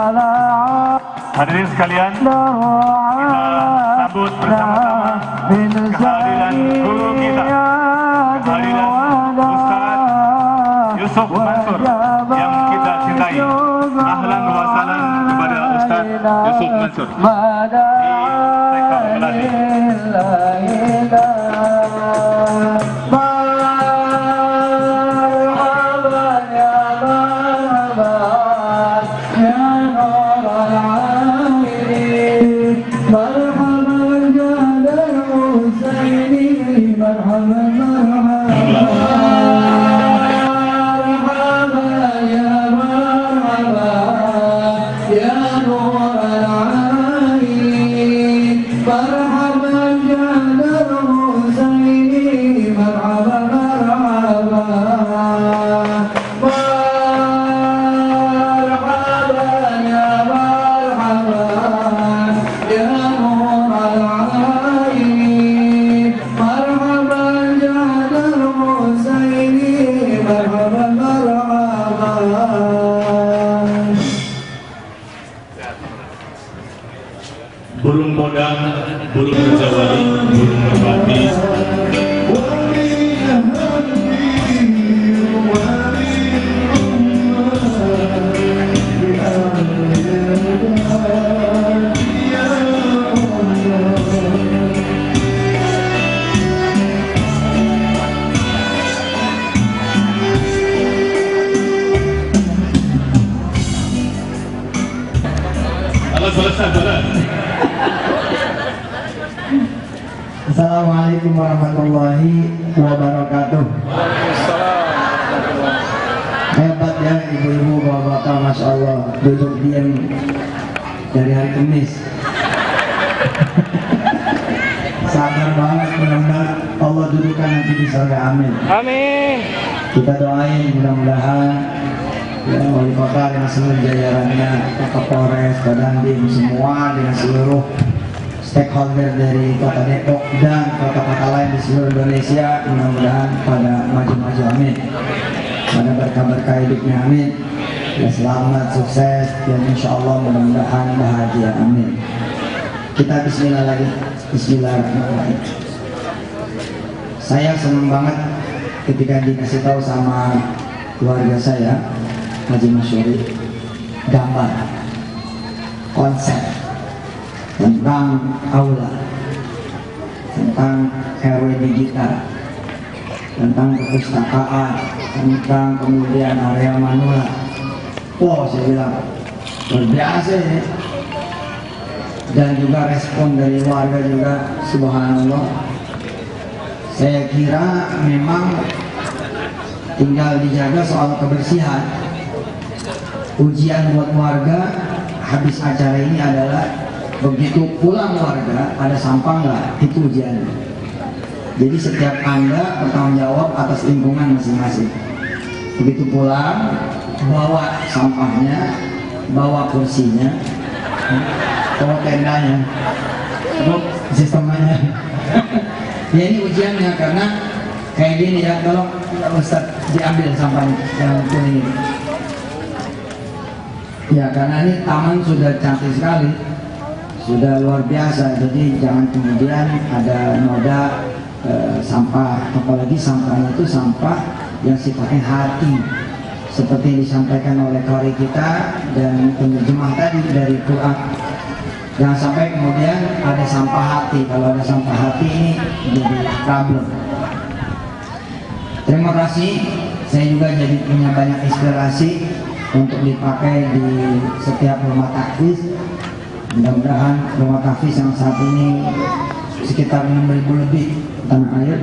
Hadirin sekalian, kita sambut bersama-sama kehadiran guru kita, kehadiran Ustaz Yusuf Mansur yang kita cintai. Ahlan wa sahlan kepada Ustaz Yusuf Mansur di Rektor Melati. Burung bodang, burung rejawali, burung merpati. Halo, selesai, jalan. Assalamualaikum warahmatullahi wabarakatuh. Hebat ya ibu-ibu, bapak-bapak, masya Allah, duduk diam dari hari Kamis. Sabar banget, mudah-mudahan Allah dudukkan nanti di surga, amin. Amin. Kita doain mudah-mudahan ya wali kota dengan seluruh jajarannya, Kapolres, Dandim, semua dengan seluruh stakeholder dari Kota Depok dan kota-kota lain di seluruh Indonesia, mudah-mudahan pada maju-maju, amin. Pada berkah-berkah hidupnya, amin. Ya, selamat, sukses, dan insya Allah mudah-mudahan bahagia, amin. Kita bismillah lagi. Bismillahirrahmanirrahim. Saya senang banget ketika dikasih tahu sama keluarga saya, Haji Masyuri, gambar konsep tentang aula, tentang RW digital, tentang perpustakaan, tentang kemudian area manula. Wow, saya bilang luar biasa ya. Dan juga respon dari warga juga, subhanallah. Saya kira memang tinggal dijaga soal kebersihan. Ujian buat warga habis acara ini adalah begitu pulang warga ada sampah nggak, itu ujiannya. Jadi setiap Anda bertanggung jawab atas lingkungan masing-masing. Begitu pulang, bawa sampahnya, bawa kursinya, bawa tendanya, sistemnya. Ya ini ujiannya, karena kayak gini ya, kalau Ustaz diambil sampahnya yang kuning ini. Ya karena ini taman sudah cantik sekali, sudah luar biasa, jadi jangan kemudian ada noda sampah, apalagi sampahnya itu sampah yang sifatnya hati, seperti yang disampaikan oleh qari kita dan penerjemah tadi dari Quran. Jangan sampai kemudian ada sampah hati. Kalau ada sampah hati ini jadi problem. Terima kasih, saya juga jadi punya banyak inspirasi untuk dipakai di setiap rumah tahfiz. Mudah-mudahan rumah tahfiz yang saat ini sekitar 6.000 lebih tanah air,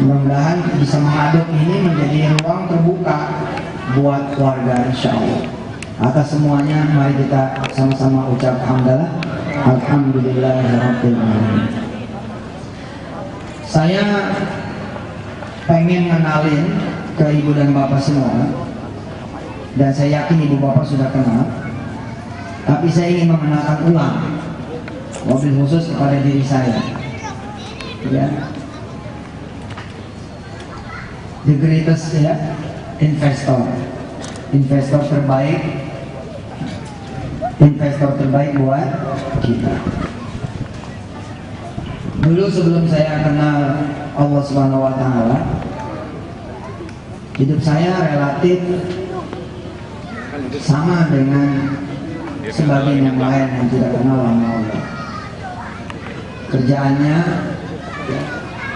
mudah-mudahan bisa mengaduk ini menjadi ruang terbuka buat warga, insya Allah. Atas semuanya mari kita sama-sama ucap hamdalah, alhamdulillahirabbil alamin. Saya pengen kenalin ke ibu dan bapak semua, dan saya yakin ibu bapak sudah kenal, tapi saya ingin mengenalkan ulang, mobil khusus kepada diri saya. Ya, the greatest ya, investor terbaik investor terbaik buat kita. Dulu sebelum saya kenal Allah Subhanahu wa Ta'ala, hidup saya relatif sama dengan sebagian yang lain yang tidak kenal sama Allah. Kerjaannya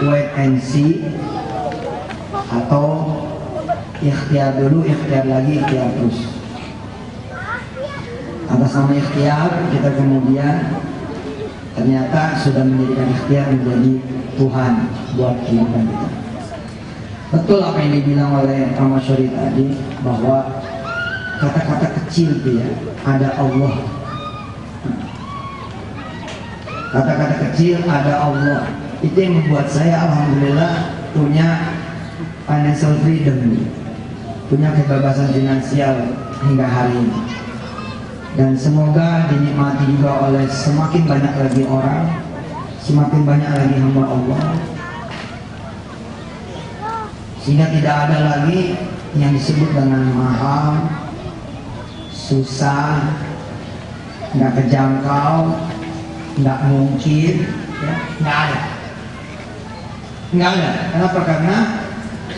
wait and see, atau ikhtiar dulu, ikhtiar lagi, ikhtiar terus. Atas nama ikhtiar kita kemudian ternyata sudah menjadikan ikhtiar menjadi Tuhan buat kehidupan kita. Betul apa yang dibilang oleh Pak Masyuri tadi, bahwa kata-kata kecil itu ya, ada Allah. Kata-kata kecil ada Allah, itu yang membuat saya alhamdulillah punya financial freedom, punya kebebasan finansial hingga hari ini. Dan semoga dinikmati juga oleh semakin banyak lagi orang, semakin banyak lagi hamba Allah, sehingga tidak ada lagi yang disebut dengan mahal, susah, nggak kejangkau, nggak mungkin, ya, nggak ada. Nggak ada. Kenapa? Karena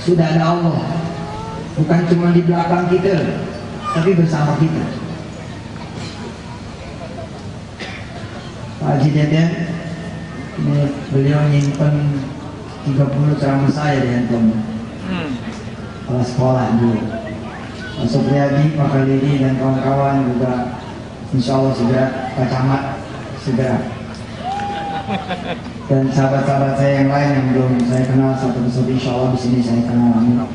sudah ada Allah, bukan cuma di belakang kita, tapi bersama kita. Pak Haji Deden, ini beliau nyimpen 30 ceramah saya di handphone. Kalau sekolah dulu. Mas Supriyadi, Pak Khalidi dan kawan-kawan juga insya Allah segera, Pak Camat segera. Dan sahabat-sahabat saya yang lain yang belum saya kenal satu persatu, insya Allah di sini saya kenal.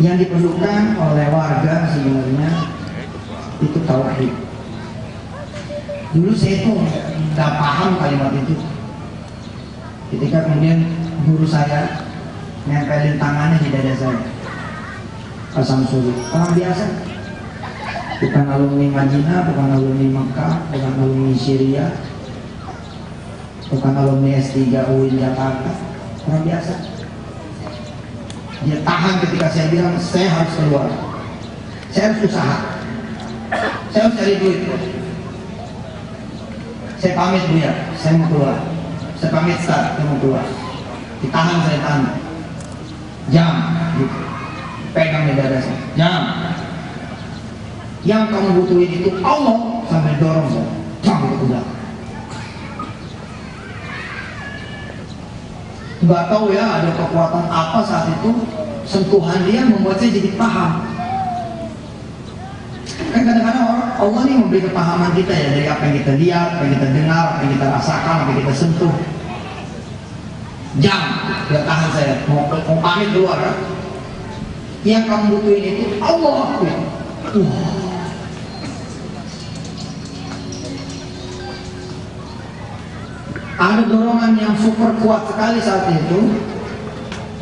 Yang diperlukan oleh warga sebenarnya itu tauhid. Dulu saya tuh nggak paham kalimat itu. Ketika kemudian guru saya nempelin tangannya di dada saya, Pak Samsuri, orang biasa, bukan alumni Madinah, bukan alumni Mekah, bukan alumni Syria, bukan alumni S3 UIN Jakarta, orang biasa. Dia tahan ketika saya bilang saya harus keluar, saya harus usaha, saya harus cari duit. Saya pamit Bu ya, saya mau keluar. Saya pamit Ustaz, saya mau keluar. Ditahan, saya tahan. Jam, gitu. Pegang di dada saya. Jam. Yang kamu butuhin itu Allah, sambil dorong saya. Jam, itu udah. Nggak tahu ya ada kekuatan apa saat itu, sentuhan dia membuat saya jadi paham. Kan kadang-kadang Allah ini memberi kepahaman kita ya, dari apa yang kita lihat, apa yang kita dengar, apa yang kita rasakan, apa yang kita sentuh. Jam, dia tahan saya, mau pamit keluar kan? Yang kamu butuhin itu Allah. Ada dorongan yang super kuat sekali saat itu,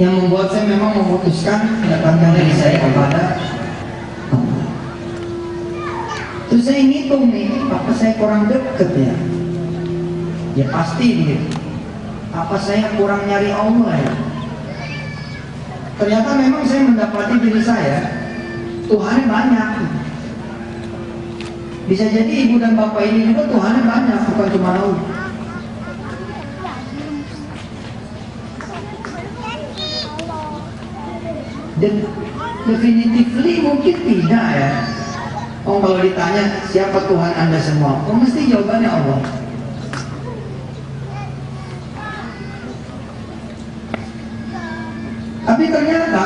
yang membuat saya memang memutuskan mendapatkan diri saya kepada Allah. Terus saya ngitung nih, apa saya kurang deket ya? Ya pasti begitu. Apa saya kurang nyari Allah ya? Ternyata memang saya mendapati diri saya, Tuhannya banyak. Bisa jadi ibu dan bapak ini juga Tuhannya banyak, bukan cuma Allah. Dan definitively mungkin tidak ya. Oh, kalau ditanya siapa Tuhan Anda semua, oh mesti jawabannya Allah. Tapi ternyata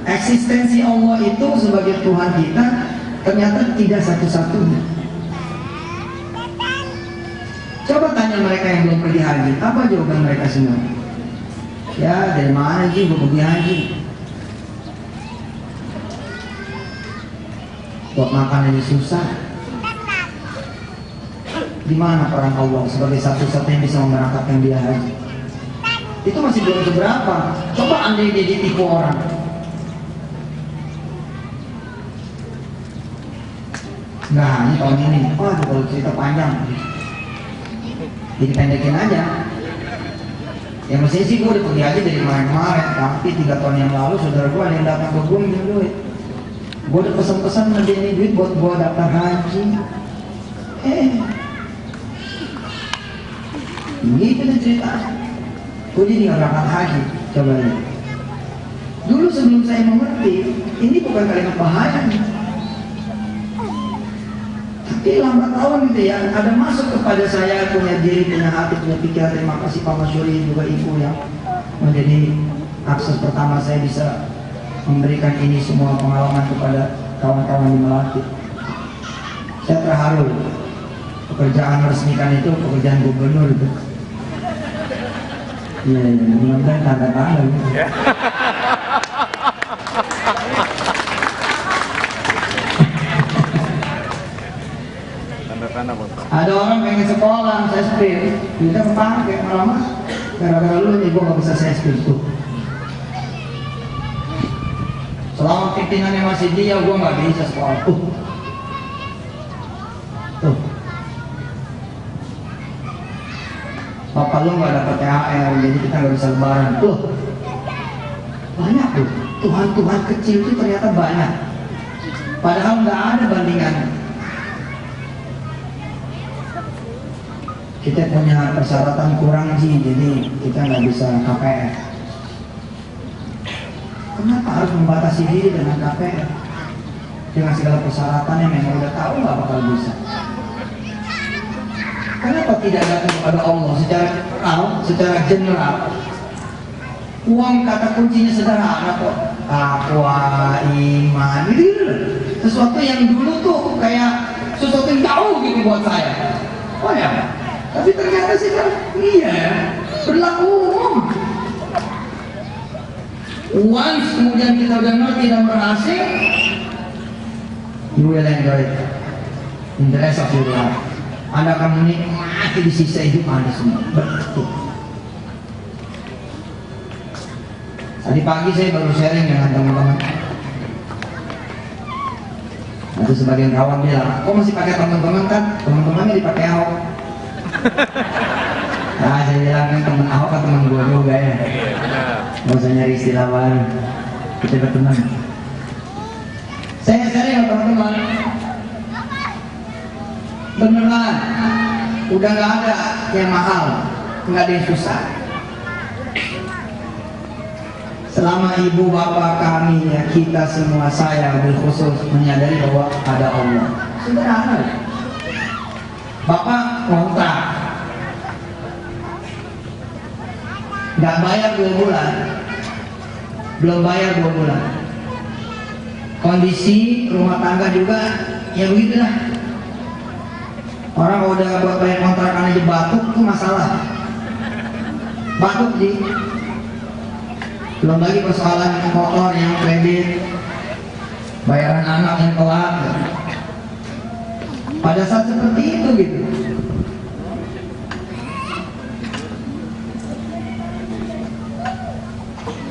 eksistensi Allah itu sebagai Tuhan kita ternyata tidak satu-satunya. Coba tanya mereka yang belum pergi haji, apa jawaban mereka semua? Ya dari mana sih gue pergi haji? Buat makan ini susah. Di mana peran Allah sebagai satu-satunya yang bisa memberangkatkan dia haji? Itu masih belum seberapa. Coba andai dia ditipu orang. Nah, ini tahun ini. Oh, kalau cerita panjang. Jadi pendekin aja. Ya mestinya sih gue udah pergi aja dari kemarin-kemarin. Tapi 3 tahun yang lalu saudara gue ada yang datang ke gue minjem duit. Gue udah pesan-pesan ngerjain duit buat gue daftar haji. Gitu tuh cerita. Gue jadi nggak berangkat haji. Coba lihat. Dulu sebelum saya mengerti, ini bukan kalimat bahaya. Tapi lambat laun gitu ya, ada masuk kepada saya, punya diri, punya hati, punya pikiran. Terima kasih Pak Masyuri, juga Ibu yang menjadi akses pertama saya bisa memberikan ini semua pengalaman kepada kawan-kawan di Melati. Saya terharu. Pekerjaan meresmikan itu pekerjaan gubernur itu. Iya, mudah-mudahan tanda-tanda gitu. Tanda-tanda bos. Ada orang pengen sekolah, saya speed, kita kepake malah gara-gara lu nih gue gak bisa saya speed tuh. Selama pimpinannya masih dia, gue gak bisa sekolah. Tuh. Bapak lu gak dapat THR, jadi kita gak bisa lebaran. Tuh. Banyak tuh. Tuhan-Tuhan kecil itu ternyata banyak. Padahal gak ada bandingannya. Kita punya persyaratan kurang sih, jadi kita nggak bisa KPR. Kenapa harus membatasi diri dengan KPR? Dengan segala persyaratan yang memang udah tahu nggak bakal bisa. Kenapa tidak datang kepada Allah secara general? Uang kata kuncinya sederhana kok. Takwa, iman, gitu. Sesuatu yang dulu tuh kayak sesuatu yang jauh gitu buat saya. Oh ya. Tapi ternyata sih kan, iya, berlaku umum. Once kemudian kita udah ngerti dan berhasil, you will enjoy it in the rest of your life. Anda akan menikmati di sisa hidup Anda semua. Betul. Tadi pagi saya baru sharing dengan teman-teman. Ada sebagian kawan bilang, kok masih pakai teman-teman kan? Teman-temannya dipakai Ahok. Nah, saya bilang kan teman Ahok kan teman gue juga ya. Iya benar. Gak usah nyari istilah baru. Kita berteman. Saya sharing sama teman-teman. Beneran, udah nggak ada yang mahal, nggak ada yang susah. Selama ibu bapak kami ya kita semua saya khusus menyadari bahwa ada Allah. Sederhana. Bapak kontrak, nggak bayar 2 bulan, belum bayar 2 bulan. Kondisi rumah tangga juga ya begitulah. Orang kalau udah buat bayar kontrakan aja batuk itu masalah. Batuk di. Belum lagi persoalan motor yang kredit, bayaran anak yang telat. Pada saat seperti itu gitu,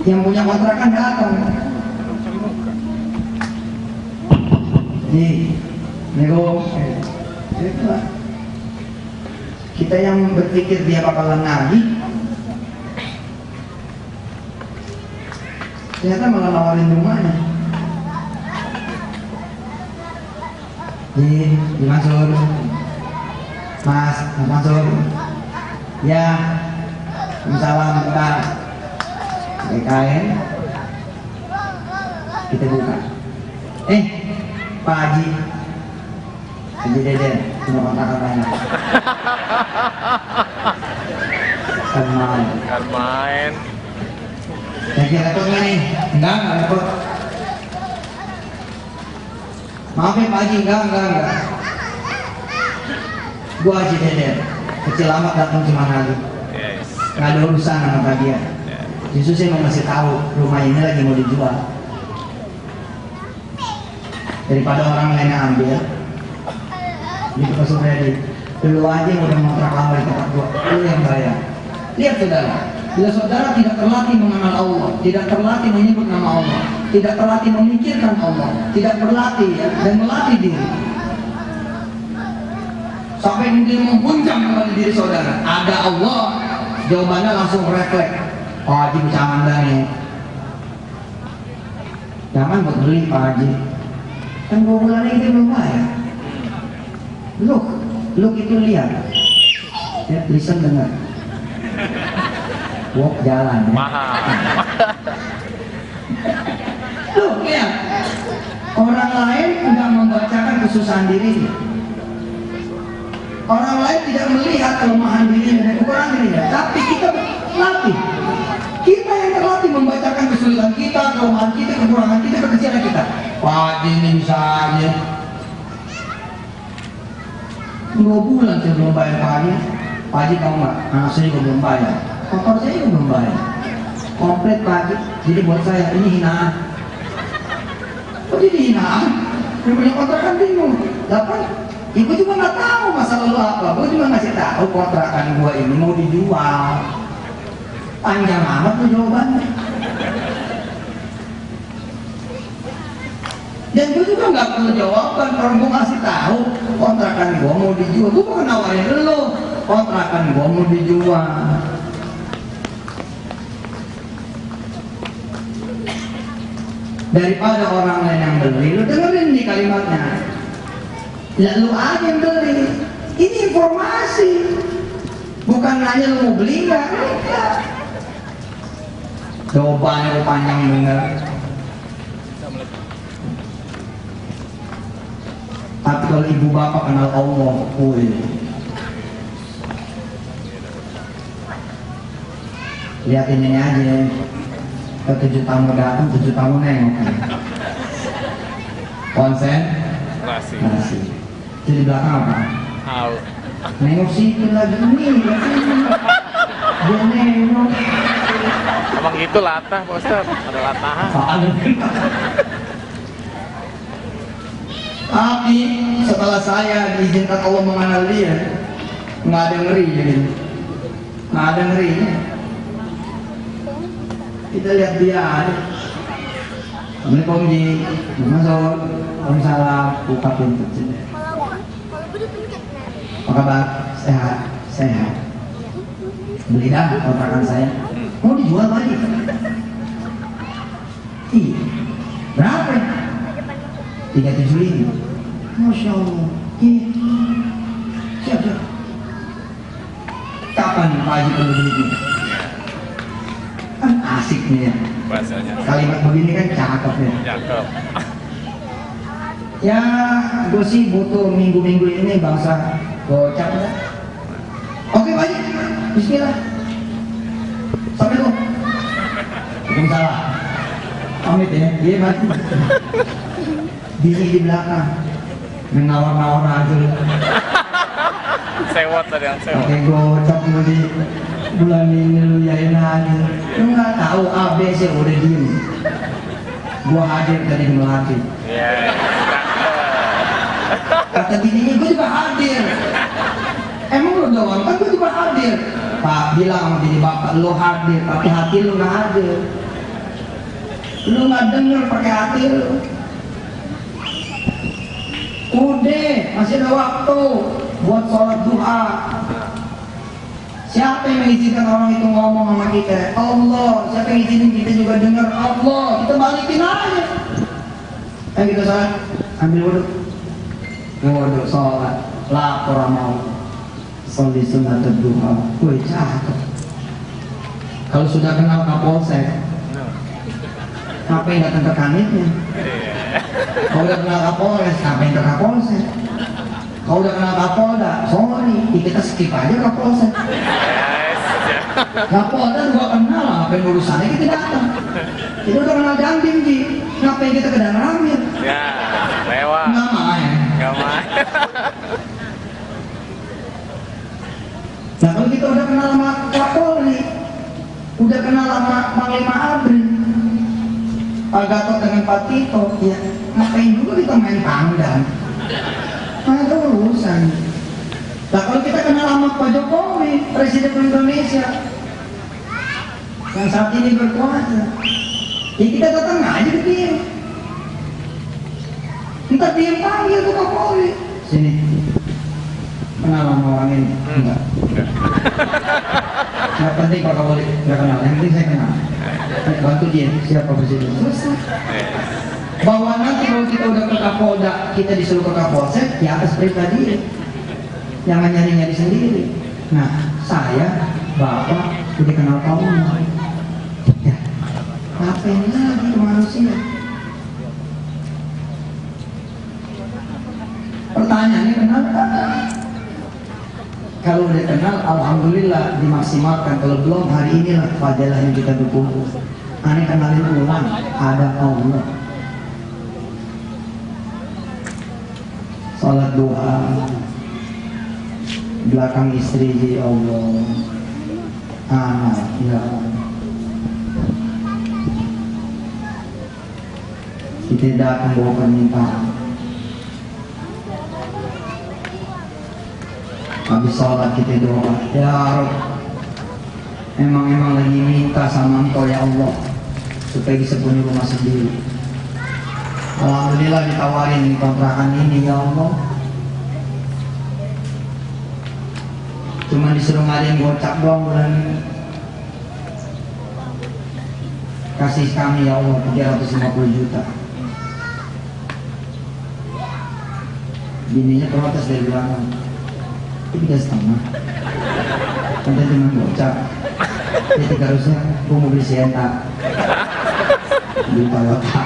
yang punya kontrakan datang. Nego, kita yang berpikir dia bakalan nagih, ternyata malah nawarin rumahnya. Di Mansur, Mas Mansur, ya, salam kita BKN, kita buka. Pak Haji Deden, cuma kontrakan banyak. Kan main. Lagi repot nggak nih? Enggak repot. Maaf ya Pak Haji, enggak. Gua Haji Deden, kecil amat datang cuma lagi. Nggak ada urusan sama dia. Justru saya mau ngasih tahu rumah ini lagi mau dijual. Daripada orang lain yang ambil, gitu Pak Supriyadi. Dulu aja yang udah ngontrak lama di tempat gua, lu yang bayar. Lihat saudara, bila saudara tidak terlatih mengenal Allah, tidak terlatih menyebut nama Allah, tidak terlatih memikirkan Allah, tidak berlatih ya, dan melatih diri, sampai mungkin mengguncang kembali diri saudara, ada Allah, jawabannya langsung refleks. Oh Haji bercanda nih, jangan buat beli Pak Haji. Kan 2 bulan ini belum bayar. Look itu lihat. Ya, listen dengar. Walk jalan ya. Mahal. Look ya. Orang lain tidak membacakan kesusahan dirinya. Orang lain tidak melihat kelemahan dirinya dan kekurangan dirinya. Tapi kita latih. Kita yang terlatih membacakan kesulitan kita, kelemahan kita, kekurangan kita, kekecilan kita. Pak ini bisa aja. 2 bulan saya belum bayar Pak Haji. Pak Haji tahu nggak? Anak saya juga belum bayar. Kotor saya juga belum bayar. Komplit Pak Haji. Jadi buat saya ini hinaan. Kok jadi hinaan? Yang punya kontrakan bingung. Dapat? Ibu juga nggak tahu masa lalu apa. Gue cuma ngasih tahu kontrakan gue ini mau dijual. Panjang amat tuh jawabannya. Dan gue juga nggak perlu jawaban kalau gue ngasih tahu kontrakan gue mau dijual. Gue bukan nawarin lo kontrakan gue mau dijual. Daripada orang lain yang beli, lu dengerin nih kalimatnya. Lalu aja yang beli. Ini informasi. Bukan nanya lu mau beli nggak? Enggak. Jawabannya panjang bener. Tapi kalau ibu bapak kenal Allah, lihatin ini aja. Kalau 7 tamu datang, 7 tamu nengok. Konsen? Nasi. Jadi belakang apa? Tahu. Nengok situ lagi nih. Dia nengok. Emang gitu latah, Pak Ustaz. Ada latahan. Tapi setelah saya diizinkan Allah mengenal dia, nggak ada ngeri jadi, nggak ada ngerinya. Kita lihat dia ada. Assalamualaikum Ji, masuk. Waalaikumsalam. Buka pintu. Apa kabar? Sehat, sehat. Beli dah kontrakan saya. Mau dijual lagi? Iya. Berapa? 375. Masya Allah. Iya. Siap. Kapan Pak Haji perlu duitnya? Kan asik nih ya. Bahasanya. Kalimat begini kan cakep ya. Cakep. Ya, gue sih butuh minggu-minggu ini bangsa gocap ya. Oke Pak Haji, bismillah. Assalamualaikum. Waalaikumsalam. Pamit ya. Iya Pak Haji. Bini di belakang menawar-nawar aja. Sewot tadi yang sewot. Oke gocap mau di bulan ini lu yain aja. Lu nggak tahu A B C udah diem. Gua hadir tadi di Melati. Iya. Kata bininya gua juga hadir. Emang lu doang kan gua juga hadir. Pak bilang sama bini bapak lu hadir tapi hati lu nggak hadir. Lu nggak denger pakai hati lu. Udah, masih ada waktu buat sholat duha. Siapa yang mengizinkan orang itu ngomong sama kita? Allah. Siapa yang izinin kita juga dengar? Allah. Kita balikin aja. Ayo kita sholat. Ambil wudhu. Wudhu, sholat. Lapor sama Allah. Sholat sunat duha. Wih, cakep. Kalau sudah kenal Kapolsek, ngapain datang ke kanitnya? Kalau udah kenal Kapolres, ngapain ke Kapolsek? Kalau udah kenal Kapolda, sorry, kita skip aja Kapolsek. Kapolda gua kenal, ngapain urusannya kita datang? Kita udah kenal Dandim, Ji, ngapain kita ke Dan Ramil? Ya, lewat. Nggak main. Nggak main. Nah kalau kita udah kenal sama Kapolri, udah kenal sama Panglima Abri, Pak Gatot dengan Pak Tito, ya ngapain juga kita main pangdam? Nah itu urusan. Nah kalau kita kenal sama Pak Jokowi, Presiden Indonesia yang saat ini berkuasa, ya kita datang aja ke dia. Ntar dia panggil ke Kapolri. Sini, kenal sama orang ini? Enggak. Nggak penting Pak Kapolri, nggak kenal. Yang penting saya kenal. Bantu dia, siapa Presiden? Selesai. bahwa nanti kalau kita udah ke Kapolda, kita disuruh ke Kapolsek di atas perintah dia, jangan nyari-nyari sendiri. Nah, saya bapak udah kenal kamu ya, ngapain lagi ke manusia? Pertanyaannya kenapa? Kalau udah kenal, alhamdulillah dimaksimalkan. Kalau belum, hari inilah fadilahnya kita dukung. Aneh kenalin ulang, ada Allah. Salat duha, belakang istri di Allah, anak ya Allah. Kita datang bawa permintaan. Habis sholat kita doa, ya Rabb, emang lagi minta sama Engkau ya Allah, supaya bisa punya rumah sendiri. Alhamdulillah ditawarin di kontrakan ini ya Allah. Cuma disuruh ngadain gocap doang bulan ini. Kasih kami ya Allah 350 juta. Bininya protes dari belakang. 3,5. Nanti cuma gocap. Jadi harusnya gue mau beli Sienta. Beli Toyota.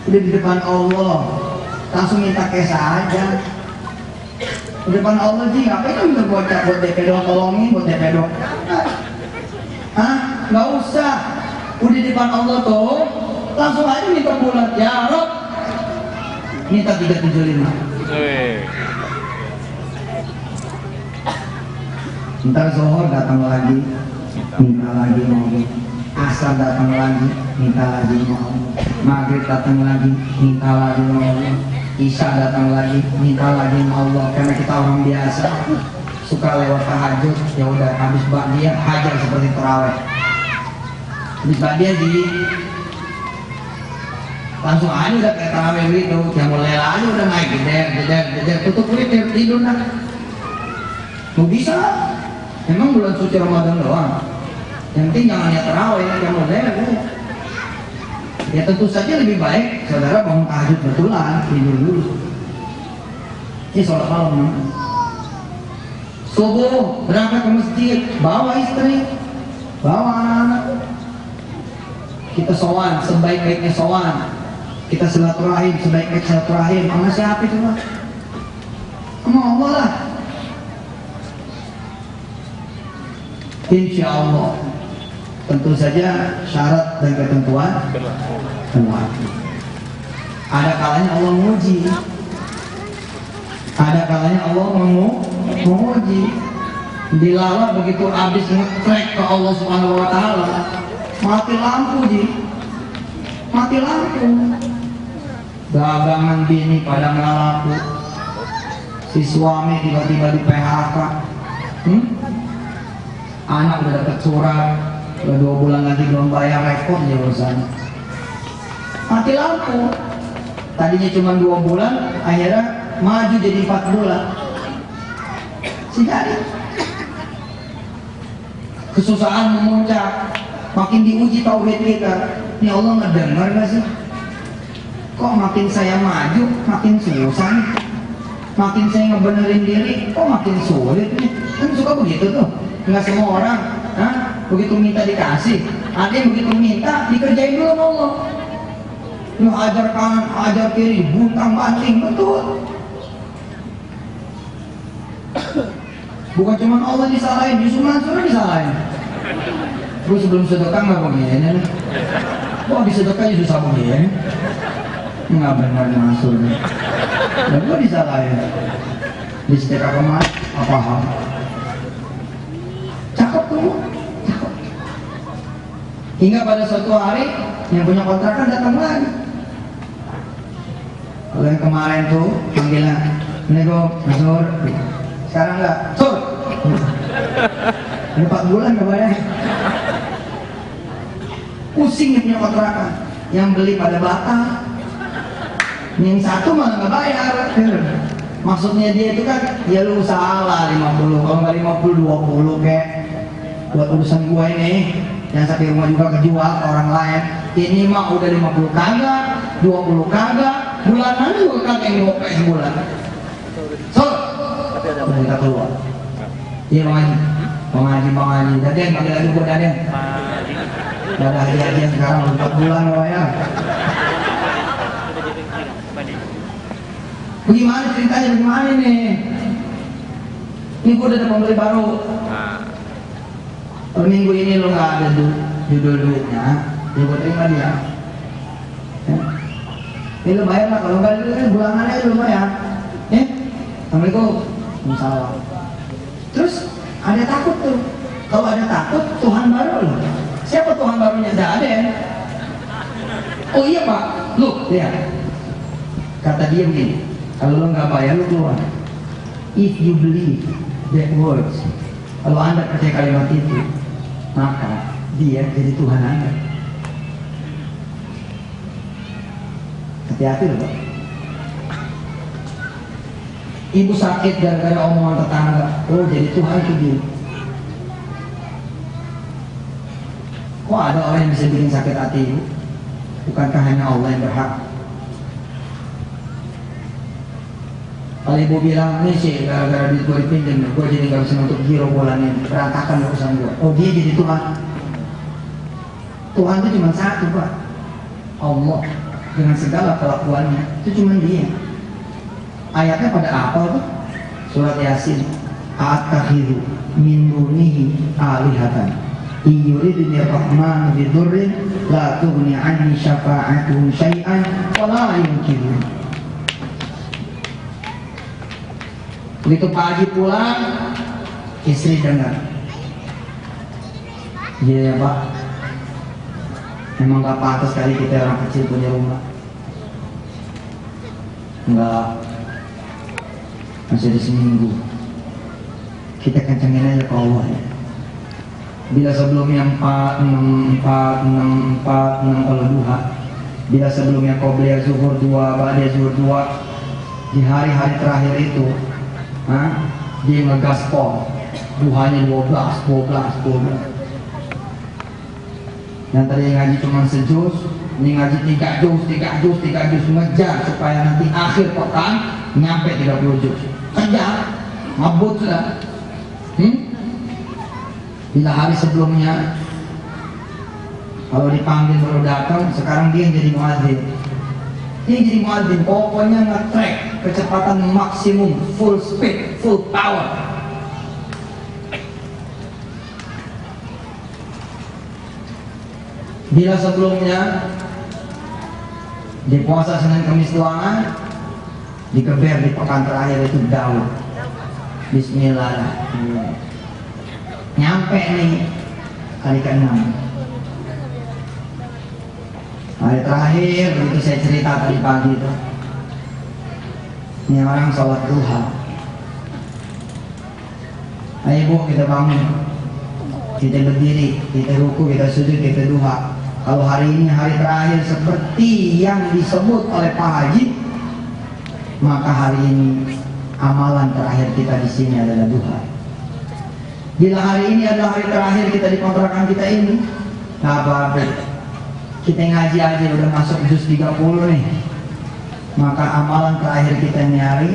Udah di depan Allah, langsung minta cash aja. Di depan Allah sih, ngapain lu minta gocap buat DP doang, tolongin buat DP doang? Hah? Nggak usah. Udah di depan Allah tuh, langsung aja minta bulat. Ya Rob, minta 375. Ntar Zohor datang lagi, minta lagi mau. Asar datang lagi, minta lagi mau. Maghrib datang lagi, minta lagi mau. Isya datang lagi, minta lagi mau Allah. Karena kita orang biasa, suka lewat tahajud. Ya udah, habis ba'diyah hajar seperti tarawih. Habis ba'diyah jadi langsung aja udah kayak tarawih gitu. Yang mulai aja udah naik jeder, tutup witir, tidur dah. Mau bisa? Memang bulan suci Ramadan doang. Yang penting jangan niat tarawih, yang mulai aja. Ya tentu saja lebih baik saudara bangun tahajud betulan, tidur dulu. Ini sholat malam. Subuh berangkat ke masjid, bawa istri, bawa anak-anak. Kita sowan, sebaik-baiknya sowan. Kita silaturahim, sebaik-baik silaturahim. Sama siapa itu lah? Sama Allah lah. Insya Allah. Tentu saja syarat dan ketentuan berlaku. Ada kalanya Allah menguji. Ada kalanya Allah menguji. Dilala begitu habis ngetrek ke Allah Subhanahu wa taala, mati lampu mati lampu. Dagangan bini pada nggak laku. Si suami tiba-tiba di PHK. Anak udah dapet surat, udah 2 bulan lagi belum bayar, repot ya urusannya. Mati lampu. Tadinya cuma 2 bulan, akhirnya maju jadi 4 bulan. Jadi kesusahan memuncak, makin diuji tauhid kita. Ini Allah ngedengar gak sih? Kok makin saya maju, makin susah nih. Makin saya ngebenerin diri, kok makin sulit nih. Kan suka begitu tuh. Nggak semua orang, begitu minta dikasih. Ada yang begitu minta, dikerjain dulu sama Allah. Lu ajar kanan, ajar kiri, buntang banting, betul. Bukan cuma Allah disalahin, Yusuf Mansur disalahin. Gue sebelum sedekah nggak begini nih. Kok disedekah susah begini? Nggak benar Mansur. Dan gue disalahin. Di sedekah kemana? Apa hal? Cakep tuh, cakep. Hingga pada suatu hari yang punya kontrakan datang lagi. Kalau yang kemarin tuh panggilan, nego, Sur, sekarang enggak, Sur. Ada 4 bulan nggak bayar. Pusing yang punya kontrakan, yang beli pada batal. Yang satu malah nggak bayar. Maksudnya dia itu kan, ya lu usaha lah 50, kalau nggak 50, 20 kayak buat urusan gua ini. yang sampai rumah juga kejual ke orang lain. Ini mah udah 50 kagak, 20 kagak, bulanan juga kagak yang ngopek sebulan. So, udah kita keluar. Iya mengaji. Daden, panggil lagi gua Daden. Udah ada hadiah sekarang 4 bulan ya. Bagaimana ceritanya, bagaimana nih? Ini gua udah ada pembeli baru. Kalau minggu ini lo nggak ada judul duitnya, ya gue terima dia. Ya lo bayar lah, kalau nggak ada bulanannya lo bayar. Assalamualaikum. Waalaikumsalam. Terus ada takut tuh. Kalau ada takut, Tuhan baru lo. Siapa Tuhan barunya? Tidak ada ya. Oh iya Pak, lo lihat. Kata dia begini, kalau lo nggak bayar lo keluar. If you believe that words, kalau Anda percaya kalimat itu, maka dia jadi Tuhan Anda. Hati-hati loh Pak. Ibu sakit gara-gara omongan tetangga, oh jadi Tuhan itu dia. Kok ada orang yang bisa bikin sakit hati ibu? Bukankah hanya Allah yang berhak? Kalau ibu bilang, ini sih gara-gara duit gue dipinjam, gue jadi gak bisa untuk giro bulan ini, berantakan urusan gue. Oh dia jadi Tuhan. Tuhan itu cuma satu Pak, Allah, dengan segala kelakuannya, itu cuma dia. Ayatnya pada apa tuh? Surat Yasin. At-takhidu min dunihi alihatan iyuridni rahman bidurrin la tughni anni syafa'atuhum syai'an wa la yunqidun. Begitu pagi pulang, istri dengar. Iya ya Pak, memang gak pantas sekali kita orang kecil punya rumah. Enggak, masih ada seminggu. Kita kencengin aja ke Allah ya. Bila sebelumnya 4, 6, 4, 6, 4, 6 kalau duha. Bila sebelumnya qobliyah zuhur 2, ba'diyah zuhur 2. Di hari-hari terakhir itu dia ngegaspol duhanya 12. Yang tadi ngaji cuma sejus, ini ngaji 3 juz ngejar supaya nanti akhir pekan nyampe 30 juz. Kejar, mabut sudah. Bila hari sebelumnya kalau dipanggil baru datang, sekarang dia yang jadi muadzin. Dia jadi muadzin, pokoknya nge-track kecepatan maksimum, full speed, full power. Bila sebelumnya di puasa Senin Kamis doangan, dikeber di pekan terakhir itu Daud. Bismillahirrahmanirrahim. Nyampe nih kali ke-6. Hari terakhir begitu saya cerita tadi pagi itu, ini orang sholat duha. Ayo Bu, kita bangun, kita berdiri, kita ruku, kita sujud, kita duha. Kalau hari ini hari terakhir seperti yang disebut oleh Pak Haji, maka hari ini amalan terakhir kita di sini adalah duha. Bila hari ini adalah hari terakhir kita di kontrakan kita ini, nggak apa-apa. Kita ngaji aja udah masuk juz 30 nih. Maka amalan terakhir kita ini hari,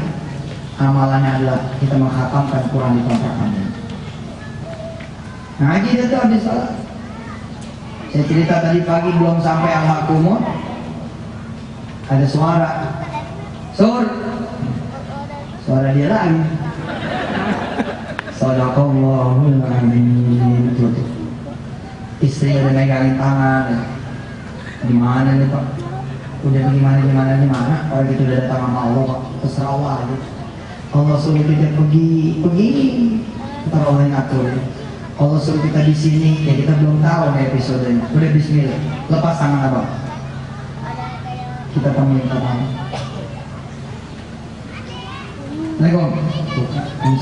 amalannya adalah kita menghatamkan Quran di kontrakan ini. Ngaji itu tuh habis salat. Saya cerita tadi pagi belum sampai al-hakumut, ada suara, suara dia lagi. Sadaqallahul adzim. Istri udah megangin tangan. Gimana nih Pak? Udah gimana? Orang itu udah datang sama Allah Pak. Terserah Allah aja. Allah suruh kita pergi. Ntar Allah yang atur. Allah suruh kita di sini, ya kita belum tahu nih episodenya. Udah bismillah. Lepas tangan Abang. Kita minta maaf. Assalamualaikum.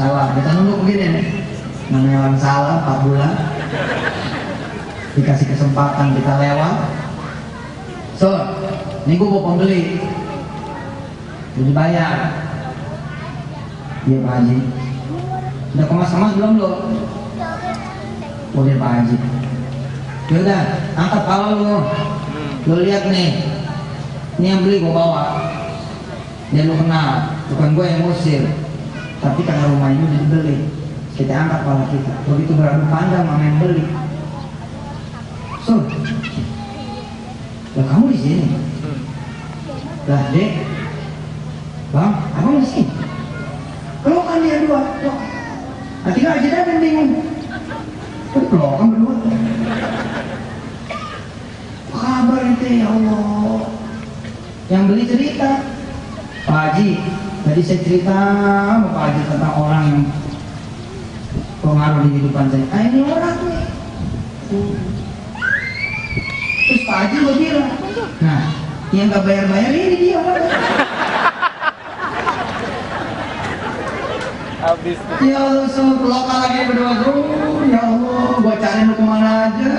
Salah. Kita nunduk begini nih. Namanya orang salah 4 bulan. Dikasih kesempatan kita lewat. Ini gue mau pembeli. Jadi bayar. Iya Pak Haji. Udah kemas-kemas belum lo? Oh dia Pak Haji. Yaudah, angkat kepala lu. Lu lihat nih, ini yang beli gua bawa. Dia lu kenal, bukan gua yang ngusir. Tapi karena rumah ini udah dibeli, kita angkat kepala kita. Begitu beradu pandang sama yang beli. So, lah kamu di sini. Lah dek, bang, abang di sini. Kalau kan dia dua, nanti nggak aja dan bingung. Kalau kan berdua. Apa kabar ente ya Allah? Yang beli cerita, Pak Haji. Tadi saya cerita sama Pak Haji tentang orang yang pengaruh di kehidupan saya. Ah ini orang nih. Terus Pak Haji gue bilang, nah yang nggak bayar-bayar ini dia orang. Habis. Ya Allah, semua lokal lagi berdua bro. Ya Allah, gua cari lu kemana aja.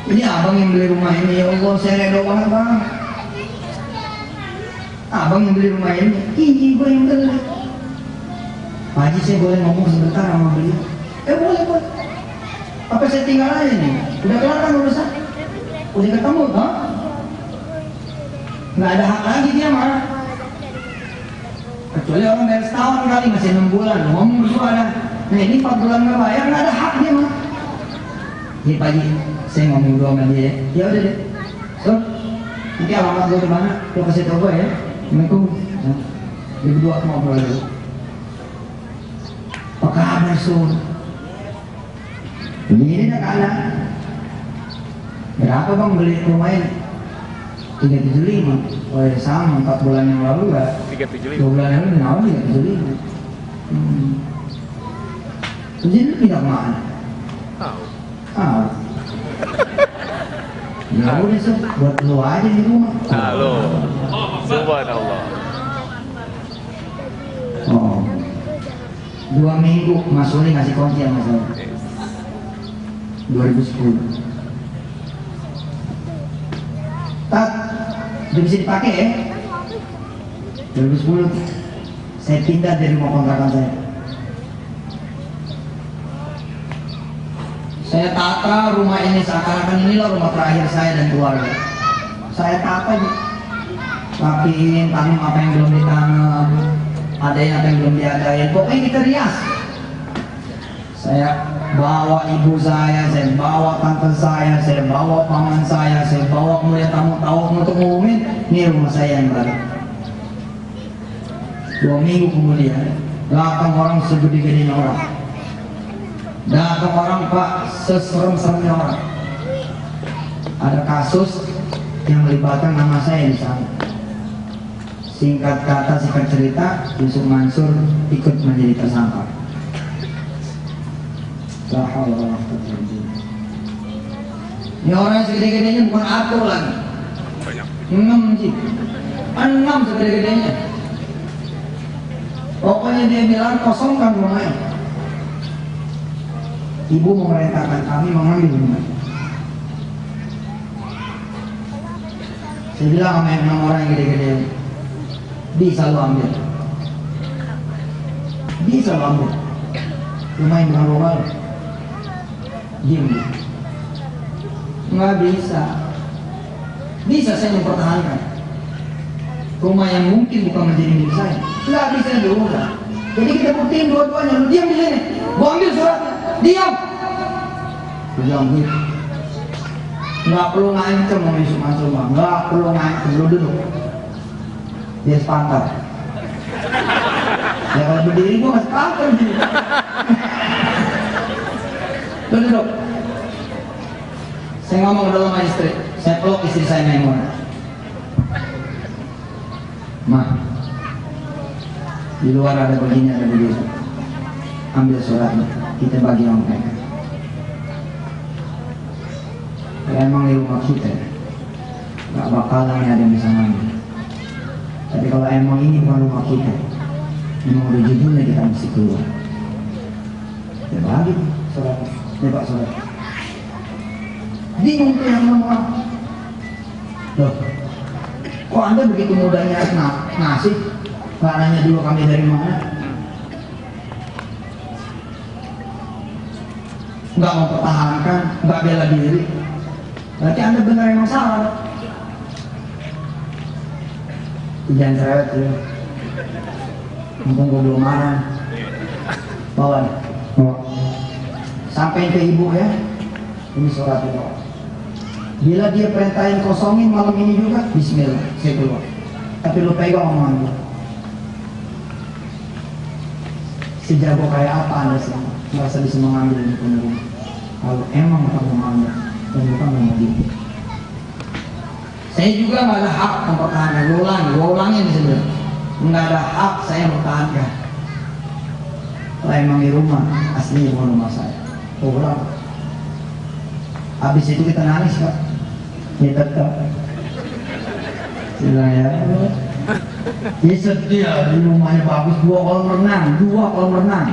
Ini abang yang beli rumah ini, ya Allah, saya redo banget bang. Abang yang beli rumah ini gua yang beli. Pak Haji, saya boleh ngomong sebentar sama beliau? Boleh. Apa saya tinggal aja nih? Udah kelar kan urusan? Udah ketemu, ha? Nggak ada hak lagi dia mah. Kecuali orang dari setahun kali, masih 6 bulan, ngomong berdua ada. Nah ini 4 bulan nggak bayar, nggak ada hak dia mah. Ini pagi, saya ngomong berdua sama dia. Ya udah deh. So, nanti alamat gue kemana? Lo kasih tau gue ya. Assalamualaikum. Nah, dia berdua ngobrol dulu. Apa kabar Sur? Begini dah kalah. Berapa bang beli rumah ini? 375. Oh ya sama, 4 bulan yang lalu gak? 375. 2 bulan yang lalu awal 375. Jadi lu pindah kemana? Tahu. Ya udah Sob, buat lu aja di rumah. Halo. Subhanallah. Oh, 2 minggu Mas Uli ngasih kunci sama saya. 2010. Tat, udah bisa dipakai ya? 2010 saya pindah dari rumah kontrakan saya. Saya tata rumah ini seakan-akan inilah rumah terakhir saya dan keluarga. Saya tata gitu, rapiin, tanam apa yang belum ditanam, adain apa yang belum diadain, pokoknya kita rias. Saya bawa ibu saya bawa tante saya bawa paman saya bawa mulai tamu-tamu untuk ngumumin ini rumah saya yang baru. 2 minggu kemudian datang orang segede-gedenya orang, datang orang Pak seserem-seremnya orang. Ada kasus yang melibatkan nama saya di sana. Singkat kata, singkat cerita, Yusuf Mansur ikut menjadi tersangka. Ini orang segede-gedenya bukan atur lagi. 6 sih. 6 segede-gedenya. Pokoknya dia bilang kosongkan rumahnya. Ibu memerintahkan kami mengambil rumah. Saya bilang sama yang 6 orang yang gede-gede, bisa lu ambil. Bisa lu ambil. Rumah yang bukan rumah lu. Diam. Nggak bisa. Bisa saya mempertahankan rumah yang mungkin bukan menjadi milik saya. Nggak bisa diubah. Jadi kita buktiin dua-duanya. Lu diam di sini. Gua ambil suratnya. Diam. Lu bilang gitu. Nggak perlu ngancem mau Yusuf Mansur, nggak perlu ngancem. Lu duduk. Dia sepantar. Ya kalau berdiri gua nggak sepantar gitu. Lu duduk. Saya ngomong dulu sama istri. Saya peluk istri saya Maimunah. Ma, di luar ada begini, ada begitu. Ambil suratnya, kita bagi sama mereka. Ya, emang di rumah kita gak bakalan ada yang bisa ngambil. Tapi kalau emang ini bukan rumah kita, emang udah judulnya kita mesti keluar. Ya bagi suratnya, ya Pak surat. Bingung tuh yang ngomong. Loh, kok Anda begitu mudahnya ngasih? Gak nanya dulu kami dari mana? nggak mempertahankan, nggak bela diri, berarti Anda benar yang salah. Jangan cerewet ya. Mumpung gue belum marah. Bawa. Sampai ke ibu ya. Ini suratnya. Bila dia perintahin kosongin malam ini juga, bismillah, saya keluar. Tapi lu pegang omongan gue. Sejago kayak apa Anda sih? Merasa bisa mengambil ini punya rumah. Kalau emang bukan mengambil dan bukan mengambil. Saya juga nggak ada hak mempertahankan. Gue ulangin di sini. Nggak ada hak saya mempertahankan. Kalau emang di rumah, aslinya bukan rumah saya. Ulang. Habis itu kita nangis Pak. Ya tetap. Sila ya. Ya sedih di rumahnya bagus, 2 kolam renang.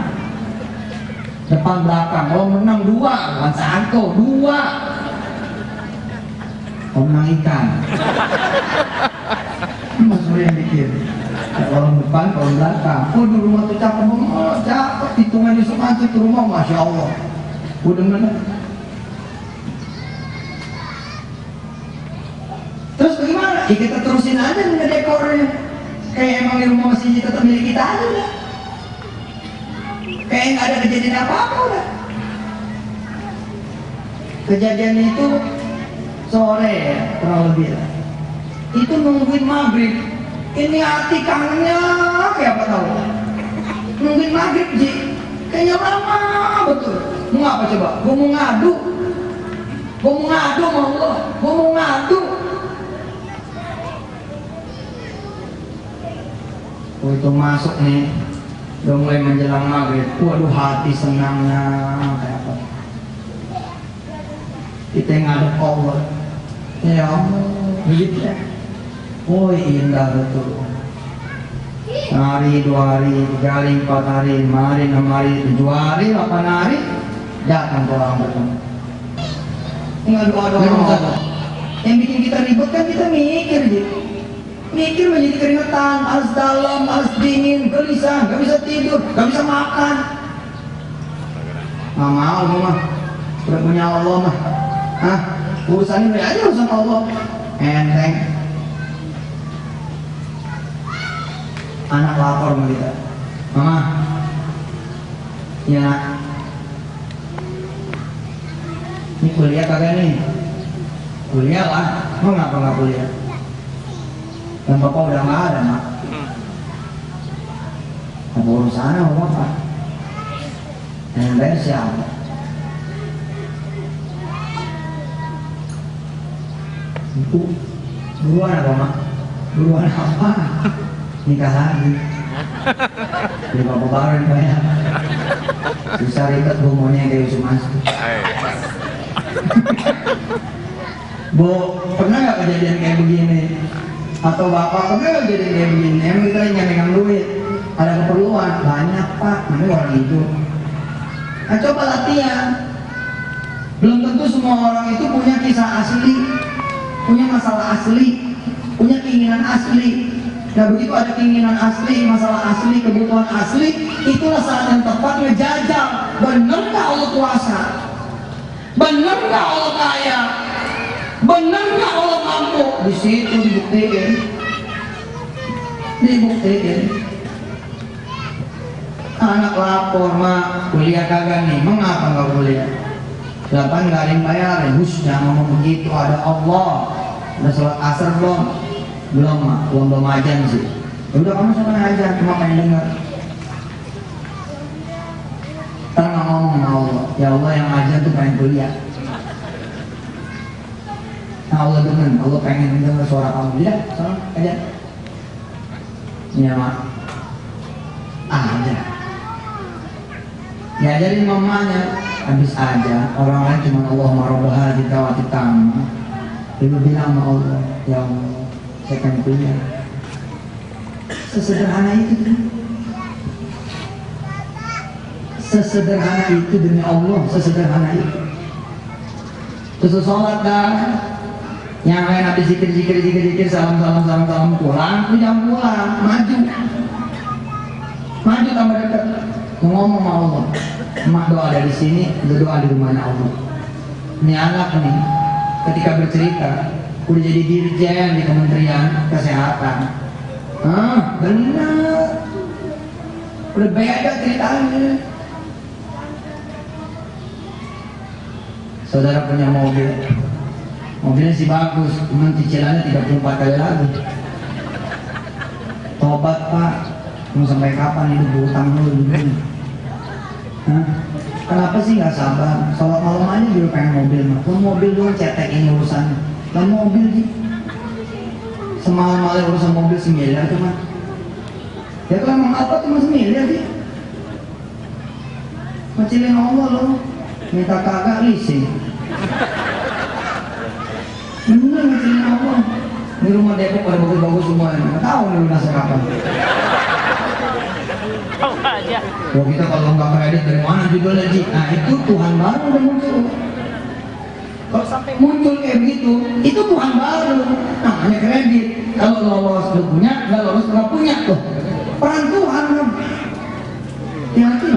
Depan belakang, kolam renang 2, bukan satu, 2. Kolam ikan. Mas yang bikin. Kolam depan, kolam belakang. Oh di rumah tuh cakep banget, cakep. Hitungan Yusuf Mansur ke rumah, masya Allah. Udah bener. Terus bagaimana? Ya kita terusin aja ngedekornya. Kayak emang di rumah masih tetap milik kita aja udah. Kayak nggak ada kejadian apa-apa udah. Kejadian itu sore ya, kurang lebih lah. Itu nungguin maghrib. Ini hati kangennya kayak apa tahu? Nungguin maghrib Ji. Kayaknya lama betul. Mau apa coba? Gue mau ngadu sama Allah. Gue mau ngadu. Itu masuk nih, udah mulai menjelang maghrib. Waduh hati senangnya kayak apa? Kita ngadep Allah. Ya Allah, begitu ya. Oh indah betul. Hari, 2 hari, 3 hari, 4 hari, 5 hari, 6 hari, 7 hari, 8 hari, datang orang bertemu. Tinggal doa-doa. Yang bikin kita ribet kan kita mikir gitu. Mikir menjadi keringetan, harus dalam, harus dingin, gelisah, gak bisa tidur, gak bisa makan. Gak mau mah, udah punya Allah mah. Hah? Urusan ini aja urusan Allah. Enteng. Anak lapar sama kita. Mama. Ya. Ini kuliah kagak nih? Kuliah lah. Mau ngapa nggak kuliah? Dan bapak udah nggak ada mak. Apa urusannya sama bapak? Yang bayar siapa? Itu buruan apa mak? Buruan apa? Nikah lagi. Jadi bapak baru yang banyak. Susah ribet homonya kayak Yusuf Mansur. Bu, pernah nggak kejadian kayak begini? Atau bapak pernah nggak kejadian kayak begini? Emang kita ingin megang duit, ada keperluan banyak pak, namanya orang hidup. Nah coba latihan. Belum tentu semua orang itu punya kisah asli, punya masalah asli, punya keinginan asli. Nah begitu ada keinginan asli, masalah asli, kebutuhan asli, itulah saat yang tepat ngejajal. Bener nggak Allah kuasa? Bener nggak Allah kaya? Bener nggak Allah mampu? Di situ dibuktiin. Anak lapor mak, kuliah kagak nih? Mengapa nggak kuliah? Delapan nggak ada yang bayarin. Hus, jangan ngomong begitu. Ada Allah. Udah sholat asar belum? Belum mak, belum ajan sih. Ya udah kamu sama aja, cuma pengen dengar. Ntar nggak ngomong sama Allah. Ya Allah yang ajan tuh pengen kuliah. Nah Allah demen, Allah pengen dengar suara kamu. Tidak, sama aja. Iya mak. Aja. Ya jadi mamanya habis aja. Orang lain cuma Allah marobah di kawati tamu. Ibu bilang sama Allah, ya Allah. Saya akan kuliah. Sesederhana itu, sesederhana itu demi Allah, sesederhana itu. Terus sholat dah, yang lain habis zikir, salam pulang, lu jangan pulang, maju tambah dekat. ngomong sama Allah, emak doa dari sini, lu doa di rumahnya Allah. Ini anak nih, ketika bercerita, udah jadi dirjen di Kementerian Kesehatan. Benar, udah beda ceritanya. Saudara punya mobil, mobilnya sih bagus, cuman cicilannya 34 kali lagi. Tobat Pak, mau sampai kapan itu berutang dulu? Kenapa sih nggak sabar? Sholat malam aja dulu pengen mobil, mobil dulu cetekin urusannya. Dan mobil sih, semalam malam urusan mobil 1 miliar cuma. Ya kalau emang apa cuma 1 miliar sih? Kecilin Allah loh, minta kakak leasing. Bener ngecilin Allah. Di rumah Depok pada bagus-bagus semua, nggak tahu nih lunasnya kapan. Tahu aja. Wah kita kalau nggak kredit dari mana judulnya Ji? Nah itu Tuhan baru udah muncul. Kalau sampai muncul kayak begitu, itu Tuhan baru. Namanya kredit. Kalau lolos udah punya, nggak lolos nggak punya tuh. Peran Tuhan kan. Hati-hati.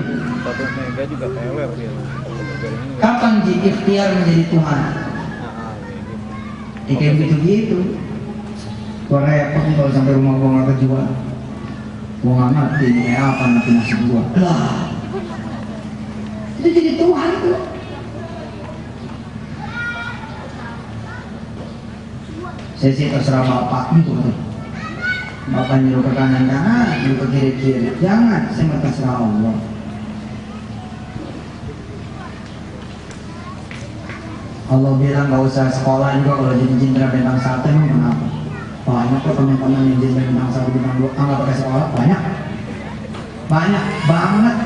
Kapan Ji ikhtiar menjadi Tuhan? Ya kayak gitu-gitu. Gua repot nih kalau sampai rumah gua nggak kejual. Gua nggak ngerti ini kayak apa nanti nasib gua. Lah, itu jadi Tuhan itu. Saya sih terserah bapak itu. Bapak nyuruh ke kanan-kanan, nyuruh ke kiri-kiri. Jangan, saya mau terserah Allah. Allah bilang nggak usah sekolah juga kalau jadi jenderal bintang 1 emang kenapa? Banyak kok teman-teman yang jenderal bintang 1 bintang 2 nggak pakai sekolah banyak banget.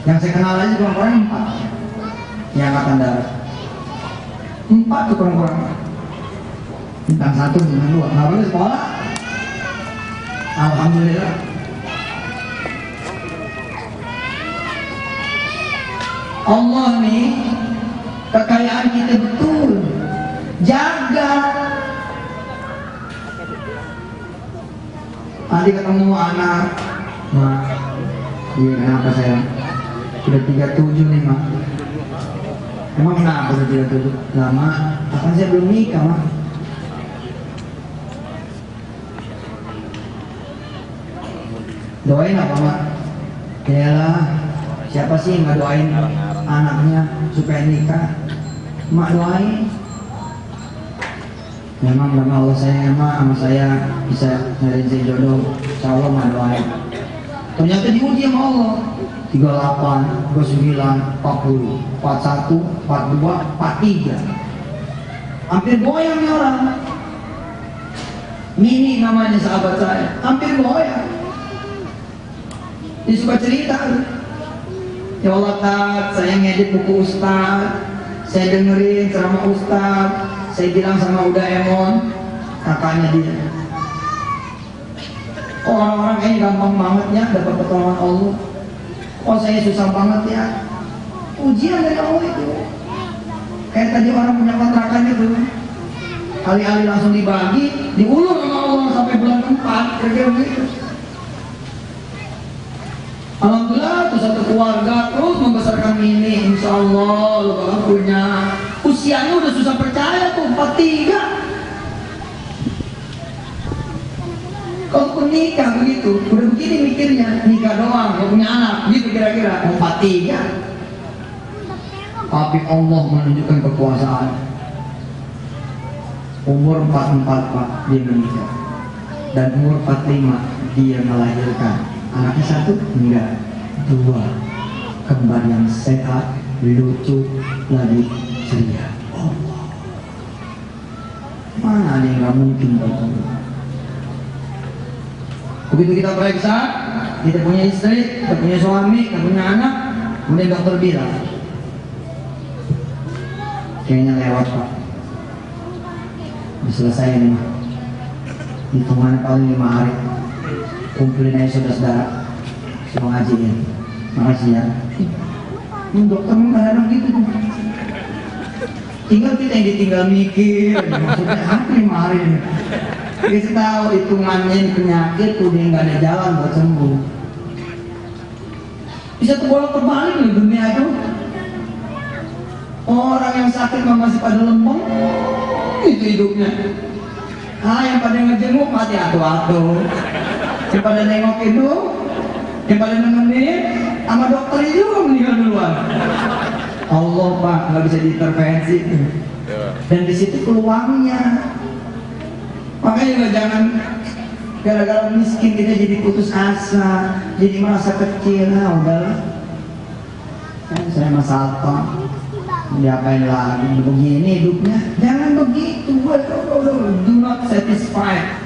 Yang saya kenal aja kurang-kurang 4 yang angkatan darat 4 tuh kurang-kurang bintang 1 bintang 2 nggak pakai sekolah. Alhamdulillah. Allah nih kekayaan kita betul, jaga. Tadi ketemu anak, Mak, iya kenapa saya? Sudah 37 nih Mak. Emang kenapa udah 37? Lama, akan saya belum nikah Mak. Doain apa Mak? Yalah, siapa sih yang nggak doain anaknya supaya nikah? Mak doain. Memang nama Allah saya emak sama saya bisa nyari jodoh. Insya Allah mak doain. Ternyata diuji sama Allah. 38, 29, 40, 41, 42, 43. Hampir goyang nih orang. Mini namanya sahabat saya. Hampir goyang. Dia suka cerita. Ya Allah Tat, saya ngedit buku Ustaz, saya dengerin ceramah Ustaz, saya bilang sama Uda Emon, kakaknya dia. Orang-orang kayaknya gampang banget ya dapat pertolongan Allah. Oh saya susah banget ya. Ujian dari Allah itu. Kayak tadi orang punya kontrakan itu, alih-alih langsung dibagi, diulur sama Allah sampai bulan 4, kira-kira begitu. Alhamdulillah tuh satu keluarga terus membesarkan ini, insya Allah lu bakal punya. Usianya udah susah percaya tuh 43. Kalau pun nikah begitu, udah begini mikirnya, nikah doang, gak punya anak, gitu kira-kira 43. Tapi Allah menunjukkan kekuasaan. Umur 44 Pak dia menikah, dan umur 45 dia melahirkan. Anaknya 1? Enggak, 2. Kembar yang sehat, lucu, lagi ceria. Allah. Mana ada yang gak mungkin Bapak? Begitu kita periksa, kita punya istri, kita punya suami, kita punya anak, kemudian dokter bilang, kayaknya lewat Pak. Udah selesai nih Pak. Hitungannya paling 5 hari. Kumpulin aja saudara-saudara semua ngajiin. Makasih ya. Dokter kadang gitu tuh. Tinggal kita yang ditinggal mikir, maksudnya apa 5 hari ini? Kita tahu hitungannya ini penyakit udah nggak ada jalan buat sembuh. Bisa terbolak-balik nih dunia itu. Orang yang sakit masih pada lempeng, itu hidupnya. Yang pada ngejenguk mati atu-atu. Yang pada nengok itu, yang pada nemenin, sama dokter itu juga meninggal duluan. Allah Pak, nggak bisa diintervensi. Dan di situ peluangnya. Makanya juga jangan gara-gara miskin kita jadi putus asa, jadi merasa kecil. Nah udahlah, saya Mas Alfa, diapain lagi, begini hidupnya. Jangan begitu. Do not satisfied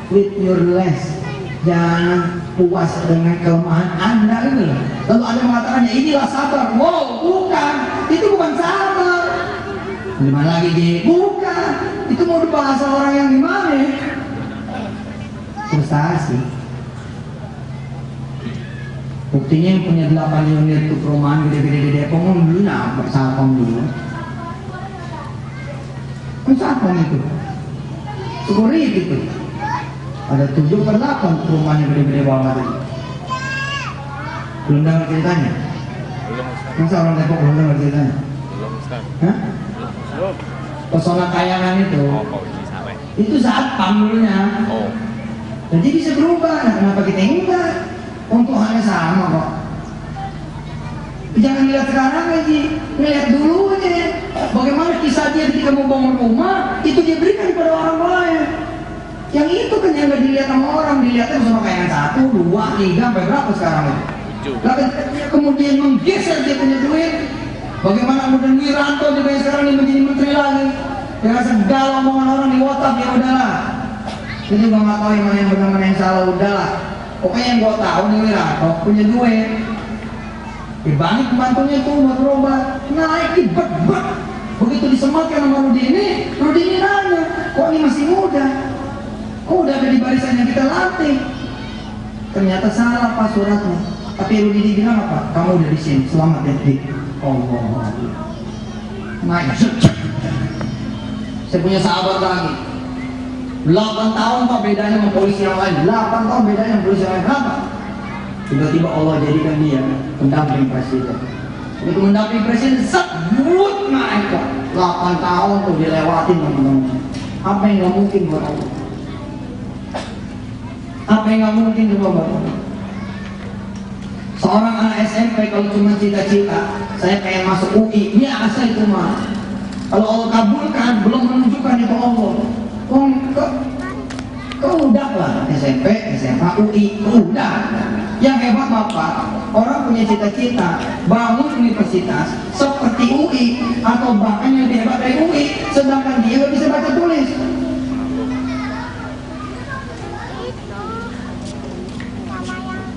with your less. Jangan puas dengan kelemahan Anda ini. Lalu ada mengatakannya inilah sabar. Wow, bukan, itu bukan sabar. Gimana lagi Ji? Bukan, itu mau bahasa orang yang gimana? Frustasi. Buktinya yang punya 8 unit tuh perumahan gede-gede di Depok dulu nabrak Satpam dulu. Satpam itu Sukuri gitu. Ada 7 ke 8 perumahan yang gede-gede banget itu. Belum dengar ceritanya? Belum Ustaz. Masa orang Depok belum dengar ceritanya? Belum Ustaz. Hah? Belum. Pesona Kayangan itu, Oh, ini salah. itu Satpam dulunya. Oh. Jadi bisa berubah. Nah, kenapa kita enggak? Untukannya sama kok. Jangan lihat sekarang lagi, ngelihat dulunya. Bagaimana kisah dia ketika mau bangun rumah, itu dia berikan kepada orang lain. Yang itu kan yang nggak dilihat sama orang, dilihatnya sama kayak 1, 2, 3, sampai berapa sekarang itu. Lalu dia kemudian menggeser dia punya duit. Bagaimana kemudian Wiranto juga yang sekarang ini menjadi menteri lagi. Dengan segala omongan orang di WhatsApp, ya udahlah. Ini gua nggak tahu yang mana yang benar mana yang salah, udahlah. Pokoknya yang gua tahu nih Wiranto punya duit. Dibanding pembantunya itu mau berobat, naik bet. Begitu disematkan sama Rudi ini nanya, kok ini masih muda? Kok udah ada di barisan yang kita latih? Ternyata salah Pak suratnya. Tapi Rudi bilang apa? Kamu udah di sini, selamat ya Dik. Allah. Naik. Saya punya sahabat lagi. 8 tahun Pak bedanya sama polisi yang lain. 8 tahun bedanya sama polisi yang lain. Kenapa? Tiba-tiba Allah jadikan dia pendamping presiden. Itu mendamping presiden sebut naik Pak. 8 tahun tuh dilewatin teman-teman. Apa yang nggak mungkin buat Allah? Apa yang nggak mungkin buat Allah? Seorang anak SMP kalau cuma cita-cita, saya pengen masuk UI, biasa itu mah. Kalau Allah kabulkan, belum menunjukkan itu Allah. Kau udah lah SMP, SMA, UI, udah. Yang hebat Bapak, orang punya cita-cita bangun universitas seperti UI atau bahkan yang lebih hebat dari UI, sedangkan dia nggak bisa baca tulis.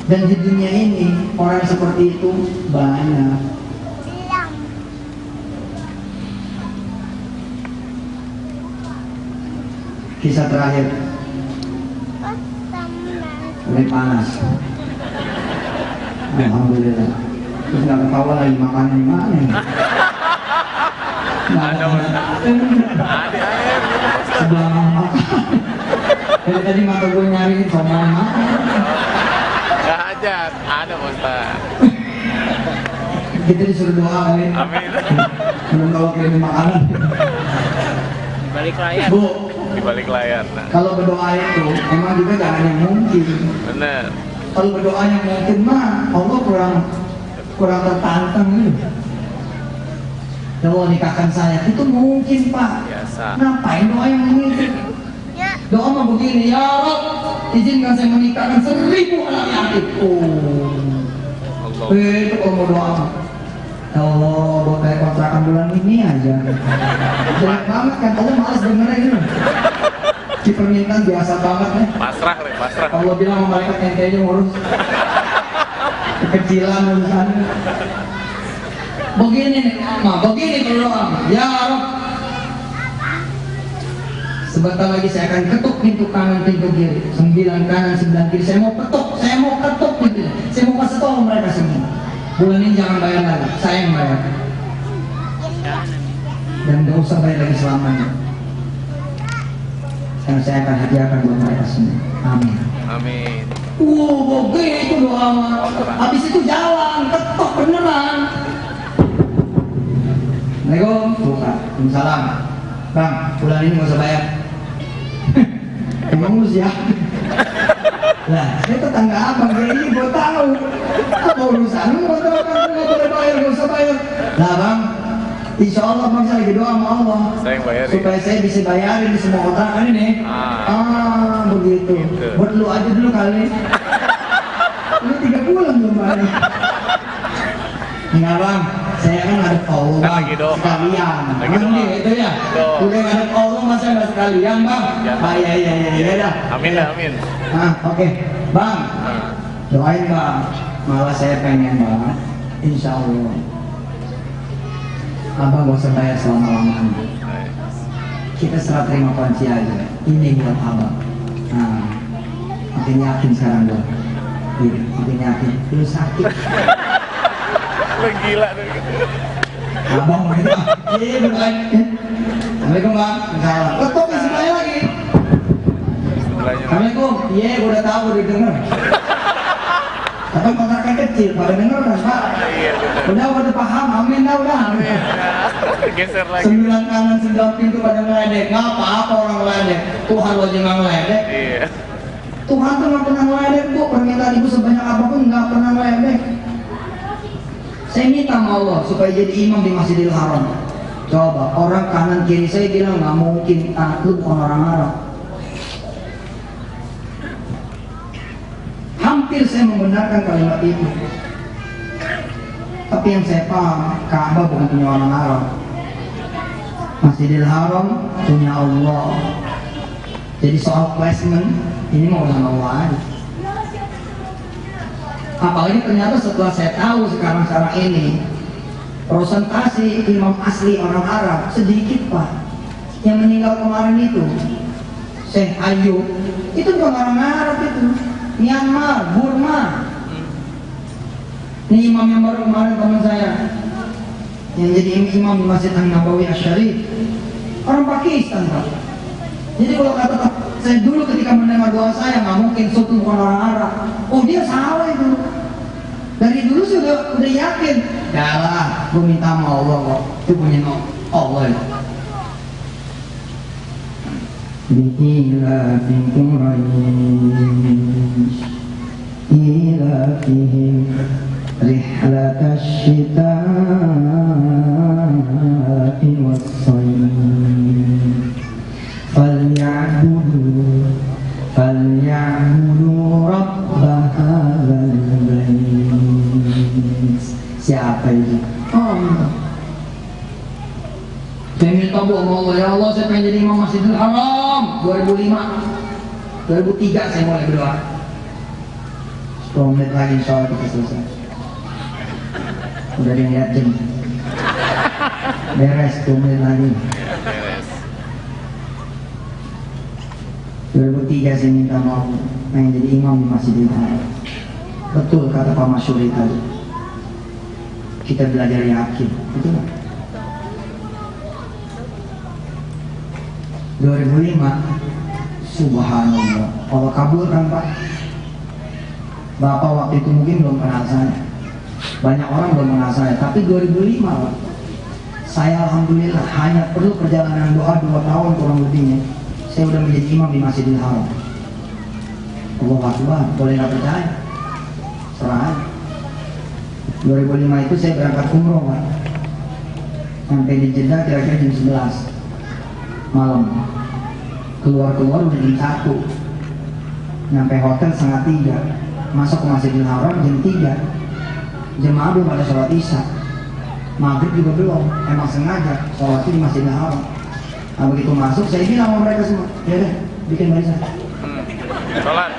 Dan di dunia ini orang seperti itu banyak. Kisah terakhir. Mulai panas. Alhamdulillah. Terus nggak ketawa lagi makannya gimana? Ada air. Sebelah makan. Dari tadi mata gue nyariin sama makan. Gak hajat. Ada Ustaz. Kita disuruh doa kali. Amin. Belum tahu kirim makanan. Balik layar. Bu, Di balik layar. Nah. kalau berdoa itu emang juga jangan yang mungkin. Bener. Kalau berdoa yang mungkin mah Allah kurang tertantang nih. Ya Allah nikahkan saya, itu mungkin Pak. Biasa. Ngapain doa yang mungkin? Doa mah begini, ya Rob, izinkan saya menikahkan 1000 anak yatim. Allah. Itu kalau mau doa mah. Ya Allah, buat kayak kontrakan bulan ini aja. Jelek banget kan, Allah malas dengerin ini. Di permintaan biasa banget nih. Pasrah deh, pasrah. Allah bilang sama malaikat ente aja ngurus. Kekecilan urusan. Begini nih, begini berdoa. Ya Rob, sebentar lagi saya akan ketuk pintu kanan, pintu kiri. 9 kanan, 9 kiri. Saya mau ketuk pintu. Saya mau kasih tahu mereka semua. Bulan ini jangan bayar lagi, saya yang bayar. Dan gak usah bayar lagi selamanya. Karena saya akan hadiahkan buat mereka semua. Amin. Amin. Begitu doa mah. Habis itu jalan, ketok beneran. Assalamualaikum, buka. Waalaikumsalam. Bang, bulan ini nggak usah bayar. Emang lu siapa? Lah, saya tetangga abang, jadi gue tahu. Apa urusan lu mau tahu kan nggak boleh bayar, nggak usah bayar. Lah bang, insya Allah bang saya lagi doa sama Allah Saya yang bayarin. supaya saya bisa bayarin di semua kontrakan ini. Begitu. Gitu. Buat lu aja dulu kali. Lu 3 bulan belum bayar. Enggak bang, saya kan ada Allah Kan bang, lagi doa. sekalian. Lagi Bang, doa. gitu ya. Doa. Udah ada Allah masa nggak sekalian bang? Ya. Iya dah. Amin dah, amin. Oke, bang, doain bang. Malah saya pengen bang, insya Allah. Abang gak usah bayar selama-lamanya. Kita serah terima kunci aja. Ini buat abang. Nah, makin yakin sekarang gua. Iya, makin yakin. Lu sakit. Lu gila tuh. Abang mau gitu. Iya, bukan. Assalamualaikum bang. Salam. Ketok di sebelahnya lagi. Sebelahnya. Assalamualaikum. Iya, gua udah tahu udah denger. Tapi kontrakan kecil, pada denger kan pak? Iya, bener. Udah paham. Amin dah udah. Amin. Geser lagi. 9 kanan 9 pintu pada ngeledek. Nggak apa-apa orang ngeledek. Tuhan aja nggak ngeledek. Iya. Tuhan tuh nggak pernah ngeledek bu. Permintaan ibu sebanyak apapun nggak pernah ngeledek. Saya minta sama Allah supaya jadi imam di Masjidil Haram. Coba orang kanan kiri saya bilang nggak mungkin. Lu bukan orang Arab. Hampir saya membenarkan kalimat itu. Tapi yang saya paham, Ka'bah bukan punya orang Arab. Masjidil Haram punya Allah. Jadi soal placement ini mau urusan Allah aja. Apalagi ternyata setelah saya tahu sekarang ini presentasi imam asli orang Arab sedikit pak. Yang meninggal kemarin itu Syekh Ayub itu bukan orang Arab itu, Myanmar, Burma. Ini imam yang baru kemarin teman saya yang jadi imam di Masjid An-Nabawi Asy-Syarif orang Pakistan pak. Jadi kalau kata saya dulu ketika mendengar doa saya nggak mungkin Sultan bukan orang Arab. Oh dia salah itu. Dari dulu sudah yakin. Ya lah, gue minta sama Allah kok. Itu punya Allah itu. Bi'ilafihim Quraish ilafihim rihlatash shita'i was-sayf فليعبدوا رب هذا البيت. Siapa itu? Allah. Saya minta bu Allah, ya Allah saya pengen jadi imam Masjidil Haram 2005 2003 saya mulai berdoa. 10 menit lagi insya Allah kita selesai. Udah ada yang lihat jam. Beres 10 menit lagi. 2003 saya minta mau pengen jadi imam di Masjidil Haram. Betul kata Pak Masyuri tadi. Kita belajar yakin, betul nggak? 2005, subhanallah, Allah kabulkan Pak. Bapak waktu itu mungkin belum kenal saya, banyak orang belum kenal saya, tapi 2005 Pak, saya alhamdulillah hanya perlu perjalanan doa 2 tahun kurang lebihnya. Saya udah menjadi imam di Masjidil Haram. Allah Akbar, boleh nggak percaya? Serah aja. 2005 itu saya berangkat umroh Pak. Sampai di Jeddah kira-kira jam 11 malam. Keluar udah jam 1. Nyampe hotel setengah 3. Masuk ke Masjidil Haram jam 3. Jemaah belum pada sholat isya. Maghrib juga belum. Emang sengaja sholatnya di Masjidil Haram. Nah begitu masuk, saya bilang sama mereka semua, ya deh, bikin barisan. Sholat.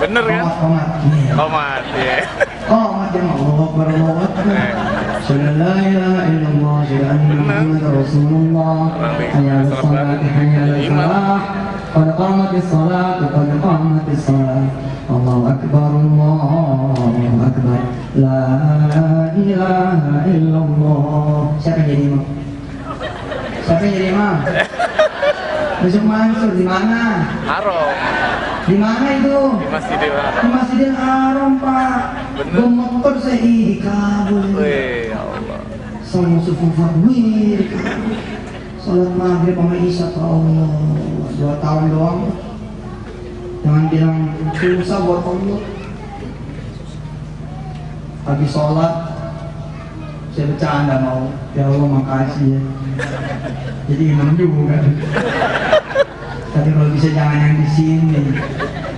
Bener kan? Komat. Komat, ya. Komat yang Allah Akbar, Allah Akbar. Sallallahu la ilaha illallah, sallallahu anna Muhammad Rasulullah. Hayya ala salat, hayya ala falah. Qad qamatis salat, qad qamatis salat. Allahu Akbar, Allahu Akbar. La ilaha illallah. Siapa yang jadi imam? Siapa yang jadi imam? Yusuf Mansur di mana? Haram. Di mana itu? Di Masjidil Haram. Di Masjidil Haram, Pak. Bener. Gua motor saya di Kabul. Wih, ya Allah. Sama sufufah wih di Kabul. Salat maghrib sama isya, ya Allah. 2 tahun doang. Jangan bilang susah buat Allah. Habis sholat saya bercanda mau, ya Allah makasih ya. Jadi imam juga. Tapi kalau bisa jangan yang di sini,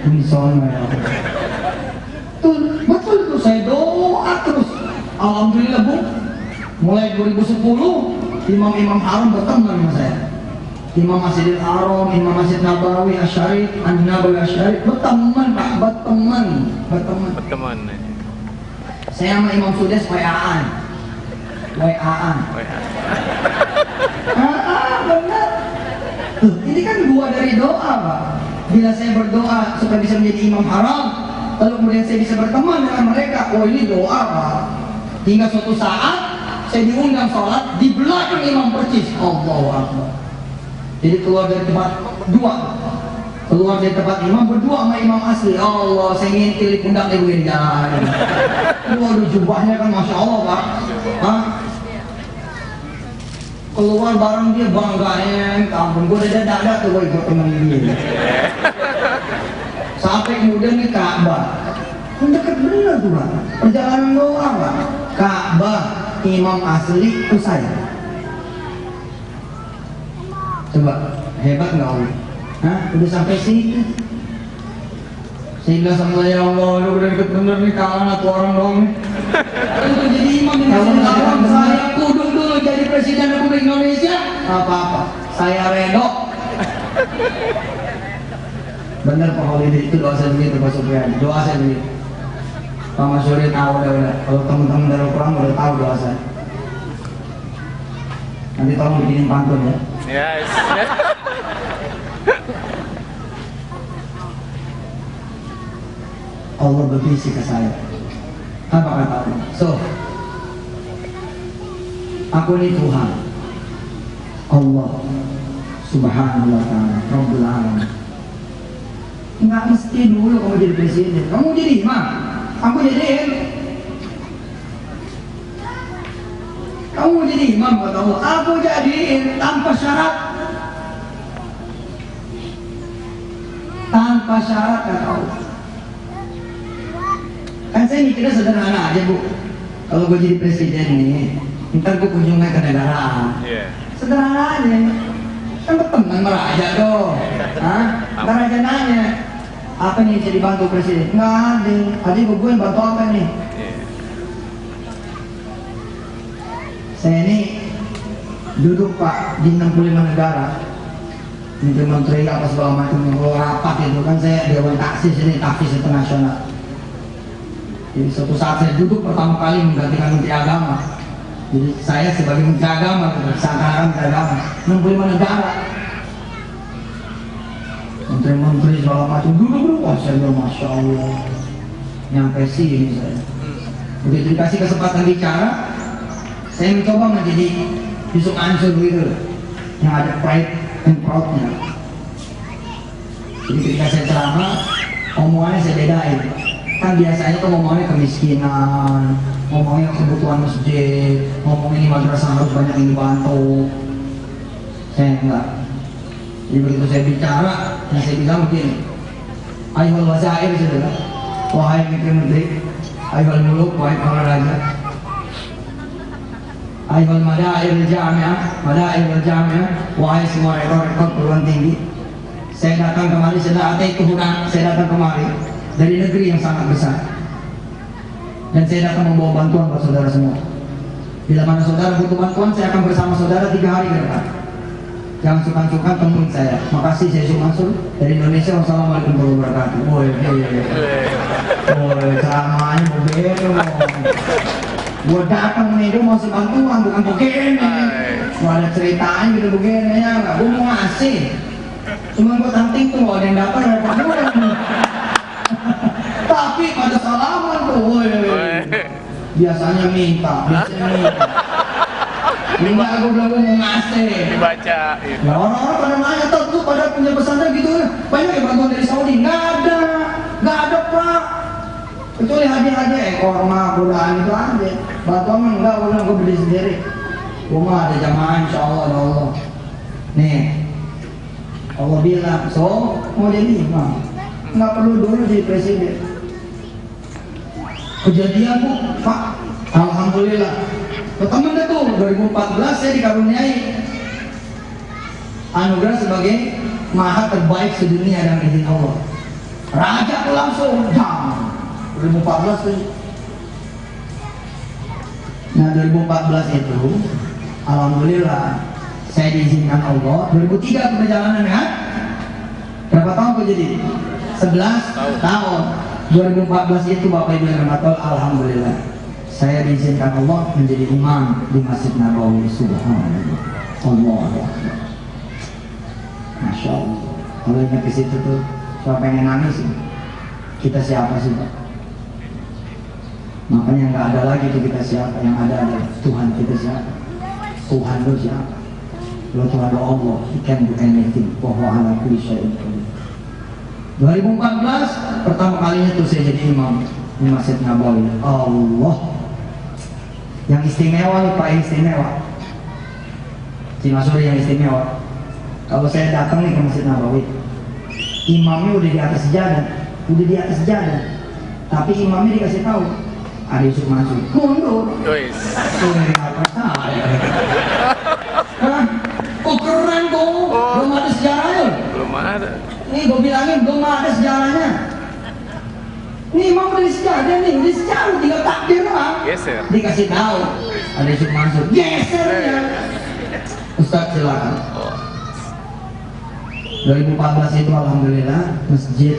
di sono ya. Tuh betul tuh saya doa terus. Alhamdulillah Bu, mulai 2010 imam-imam haram berteman sama saya. Imam Masjidil Haram, Imam Masjid Nabawi Asyarif, An-Nabawi Asyarif berteman Pak, berteman. Berteman. Saya sama Imam Sudes WA-an. Benar. Tuh, ini kan gua dari doa Pak. Bila saya berdoa supaya bisa menjadi imam haram, lalu kemudian saya bisa berteman dengan mereka. Oh ini doa Pak. Hingga suatu saat saya diundang sholat di belakang imam persis. Allahu Akbar. Jadi keluar dari tempat imam berdua sama imam asli. Allah, saya ngintil di pundak ibu ini jalan. Waduh jubahnya kan masya Allah Pak. Hah? Keluar bareng dia bangganya, ampun gue udah dada tuh gue ikut temen dia. Sampai kemudian di Ka'bah, mendekat bener tuh Pak. Perjalanan doang Pak. Ka'bah, imam asli itu saya. Coba hebat nggak Om? Hah? Udah sampai sini. Saya bilang sama ya Allah, udah deket bener nih kalah tuh orang doang nih. Untuk jadi imam di Masjidil Haram, saya kudung dulu jadi presiden Republik Indonesia. Apa-apa, saya redok. Bener Pak Holidi, itu doa saya begitu Pak Supriyadi, doa saya begitu. Pak Masyuri tahu udah. Kalau teman-teman dari Quran udah tahu doa saya. Nanti tolong bikinin pantun ya. Yes. Allah berbisik ke saya. Apa kata Allah? So, aku ini Tuhan. Allah Subhanahu wa ta'ala Rabbul Alamin. Nggak mesti dulu kamu jadi presiden. Kamu jadi imam, aku jadiin. Kamu jadi imam kata Allah, aku jadiin tanpa syarat. Tanpa syarat kata Allah. Kan saya mikirnya sederhana aja Bu. Kalau gue jadi presiden nih, ntar gue kunjungan ke negaraan. Sederhana aja. Kan berteman sama raja dong. Hah? Ntar raja nanya, apa nih bisa dibantu presiden? Nggak ada. Tadi gue yang bantu apa nih? Saya ini duduk Pak di 65 negara. Menteri-menteri apa segala macam yang rapat itu kan saya Dewan Taksis ini, Taksis Internasional. Jadi suatu saat saya duduk pertama kali menggantikan Menteri Agama. Jadi saya sebagai Menteri Agama, seakan-akan Menteri Agama, 65 negara. Menteri-menteri segala macam duduk-duduk, wah saya bilang Masya Allah, nyampe sini saya. Begitu dikasih kesempatan bicara, saya mencoba menjadi Yusuf Mansur gitu, yang ada pride and proudnya. Jadi ketika saya ceramah, omongannya saya bedain. Kan biasanya tuh ngomongnya kemiskinan, ngomongnya kebutuhan masjid, ngomongnya ini madrasah harus banyak yang dibantu. Saya enggak. Jadi begitu saya bicara, yang saya bilang begini, Ayyuhal wazair, saya bilang, wahai menteri-menteri, ayyuhal muluk, wahai para raja, ayyuhal madair jami'ah, wahai semua rekor-rekor perguruan tinggi. Saya datang kemari, saya datang kemari dari negeri yang sangat besar, dan saya datang membawa bantuan buat saudara semua. Bila mana saudara butuh bantuan, saya akan bersama saudara 3 hari ke depan. Jangan sungkan-sungkan temuin saya. Makasih, saya Yusuf Mansur dari Indonesia. Wassalamualaikum warahmatullahi wabarakatuh. Woi, ceramahnya begitu. Gua datang nih, gua mau bantuan, bukan begini. Gua ada ceritanya gitu begini ya, nggak? Gua mau ngasih. Cuma gua tanting tuh, ada yang datang dari Padura. Tapi pada salaman tuh, woi. Biasanya minta. Ini aku bilang mau ngasih. Dibaca. Ya orang-orang pada nanya tuh pada punya pesantren gitu, banyak yang bantuan dari Saudi. Nggak ada Pak. Kecuali hadiah-hadiah korma, bulan itu aja. Bantuan mah enggak, udah gue beli sendiri. Gue mah ada jamaah insya Allah, ada Allah. Nih, Allah bilang, so mau jadi imam, nggak perlu dulu jadi presiden. Kejadian Bu, Pak, alhamdulillah. Teman deh tuh, 2014 saya dikaruniai anugerah sebagai maha terbaik sedunia dengan izin Allah. Raja tuh langsung, jam 2014 tuh. Nah 2014 itu, alhamdulillah saya diizinkan Allah. 2003 perjalanan ya. Berapa tahun kok jadi? 11 tahun. 2014 itu Bapak Ibu yang rahmatullah, alhamdulillah saya diizinkan Allah menjadi imam di Masjid Nabawi. Subhanallah. Allah. Masya Allah. Kalau ingat ke situ tuh, siapa pengen nangis ya? Kita siapa sih Pak? Makanya nggak ada lagi tuh kita siapa, yang ada adalah Tuhan kita siapa. Tuhan lo siapa? Lo Tuhan lo Allah. He can do anything. Wa ala kulli syai'in qadir. 2014 pertama kalinya tuh saya jadi imam di Masjid Nabawi. Allah. Yang istimewa nih Pak, yang istimewa. Cina sore yang istimewa. Kalau saya datang nih ke Masjid Nabawi, imamnya udah di atas sejadah, tapi imamnya dikasih tahu, ada Yusuf Mansur, mundur. Kok keren kok, belum ada sejarahnya. Belum ada. Nih gue bilangin belum ada sejarahnya. Nih imam udah di sejadah nih, di sejarah tinggal takbir doang. Geser. Dikasih tahu, ada Yusuf Mansur, gesernya. Ustaz silakan. 2014 itu alhamdulillah masjid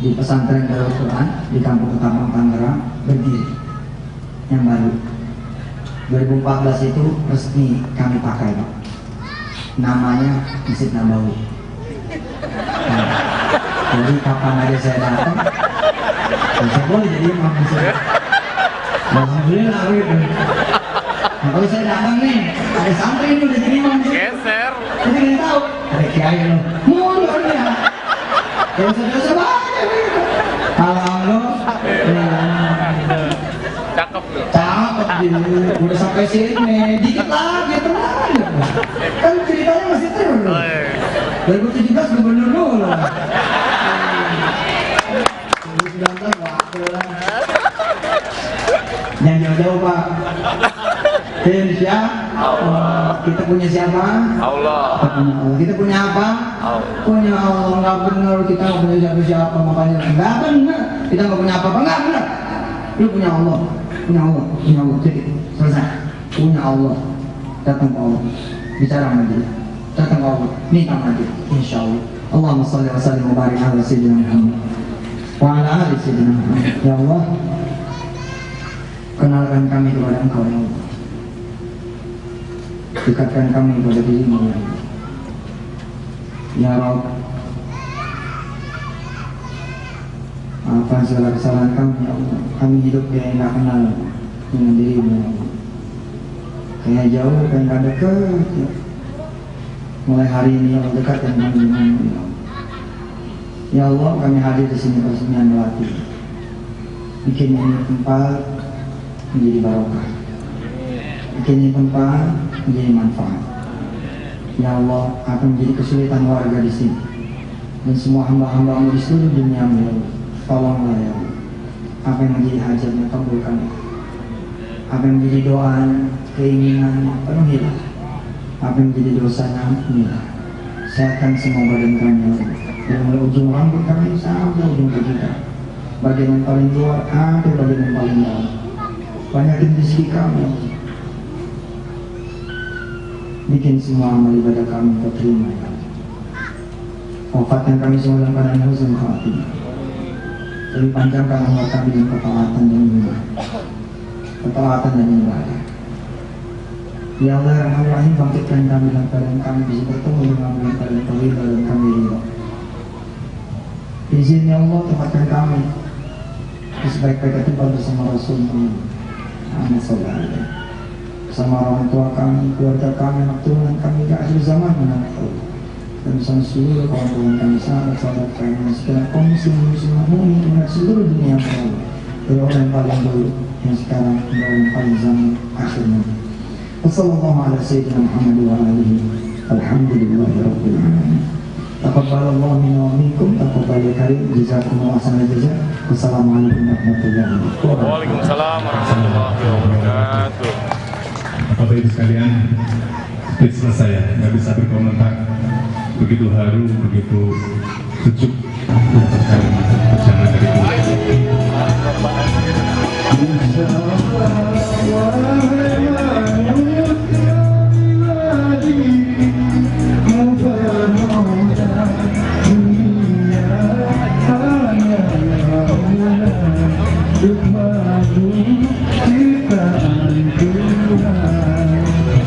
di pesantren Darul Quran di Kampung Ketapang Tangerang berdiri yang baru. 2014 itu resmi kami pakai Pak. Namanya Masjid Nabawi. Nah, jadi kapan aja saya datang, saya boleh jadi imam di sini. Alhamdulillah gitu. Nah, kalau saya datang nih, ada santri ini udah jadi imam di sini. Geser. Jadi nggak tahu, ada kiai lo, mundur dia. Yang sudah banyak gitu. Alhamdulillah. Cakep tuh. Cakep dia, udah sampai sini, dikit lagi tenang. Kan ceritanya masih terus. 2017 gubernur dulu. 2019 waktu lah. Yang jauh-jauh Pak. Insya Allah. Kita punya siapa? Allah. Kita punya apa? Allah. Punya Allah. Nggak benar kita nggak punya siapa-siapa, makanya nggak benar. Kita nggak punya apa-apa, nggak benar. Lu punya Allah, punya Allah. Jadi selesai. Punya Allah. Datang ke Allah. Bicara sama dia. Datang ke Allah. Minta sama dia. Insya Allah. Allahumma shalli wa sallim wa barik ala sayyidina Muhammad wa ala ali sayyidina Muhammad. Ya Allah, kenalkan kami kepada Engkau ya Allah. Dekatkan kami kepada dirimu ya Allah. Ya Rabb, maafkan segala kesalahan kami ya Allah. Kami hidup kayak nggak kenal dengan dirimu ya Allah. Kayak jauh, kayak nggak dekat ya. Mulai hari ini ya Allah, dekatkan kami denganmu ya Allah. Ya Allah, kami hadir di sini persemian Melati. Bikin ini tempat menjadi barokah. Bikin ini tempat menjadi manfaat. Ya Allah, akan menjadi kesulitan warga di sini dan semua hamba-hambamu di seluruh dunia ya Allah. Tolonglah ya Allah. Apa yang menjadi hajatnya kabulkan. Apa yang menjadi doa, keinginan penuhilah. Apa yang menjadi dosanya ampunilah. Sehatkan semua badan kami ya Allah. Dari mulai ujung rambut kami sampai ujung kaki kami. Bagian yang paling luar atau bagian yang paling dalam. Banyakin rezeki kami. Bikin semua amal ibadah kami terima ya Allah. Wafatkan kami semua dalam keadaan husnul khatimah. Jadi panjangkan umur kami dengan ketaatan dan ibadah. Ketaatan dan ibadah. Ya Allah Rahman-Rahim, bangkitkan kami dalam keadaan kami bisa bertemu dengan kami dalam keridhaan dan kami ridha. Izin ya Allah, tempatkan kami di sebaik-baik tempat bersama Rasulullah Muhammad SAW, bersama orang tua kami, keluarga kami, anak turunan kami ke akhir zaman menang Allah. dan bersama seluruh kawan-kawan kami sahabat-sahabat kami sekalian kaum muslimin muslimat seluruh dunia yang lalu, dari orang yang paling dulu yang sekarang dan orang yang paling zaman akhirnya. Wassalamualaikum warahmatullahi wabarakatuh. Alhamdulillahirabbil alamin. Taqabbalallahu minna wa minkum taqabbal karim. Jazakumullahu khairan jazaa. Wassalamualaikum warahmatullahi wabarakatuh. Waalaikumsalam warahmatullahi wabarakatuh. Bapak Ibu sekalian, speechless saya, nggak bisa berkomentar. Begitu haru, begitu sejuk sekali bersama dari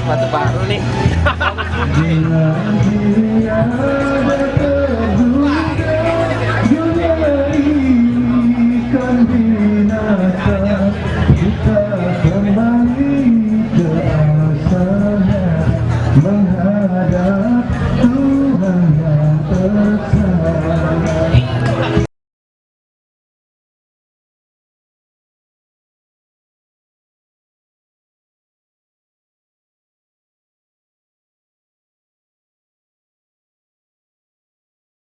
Sepatu baru nih.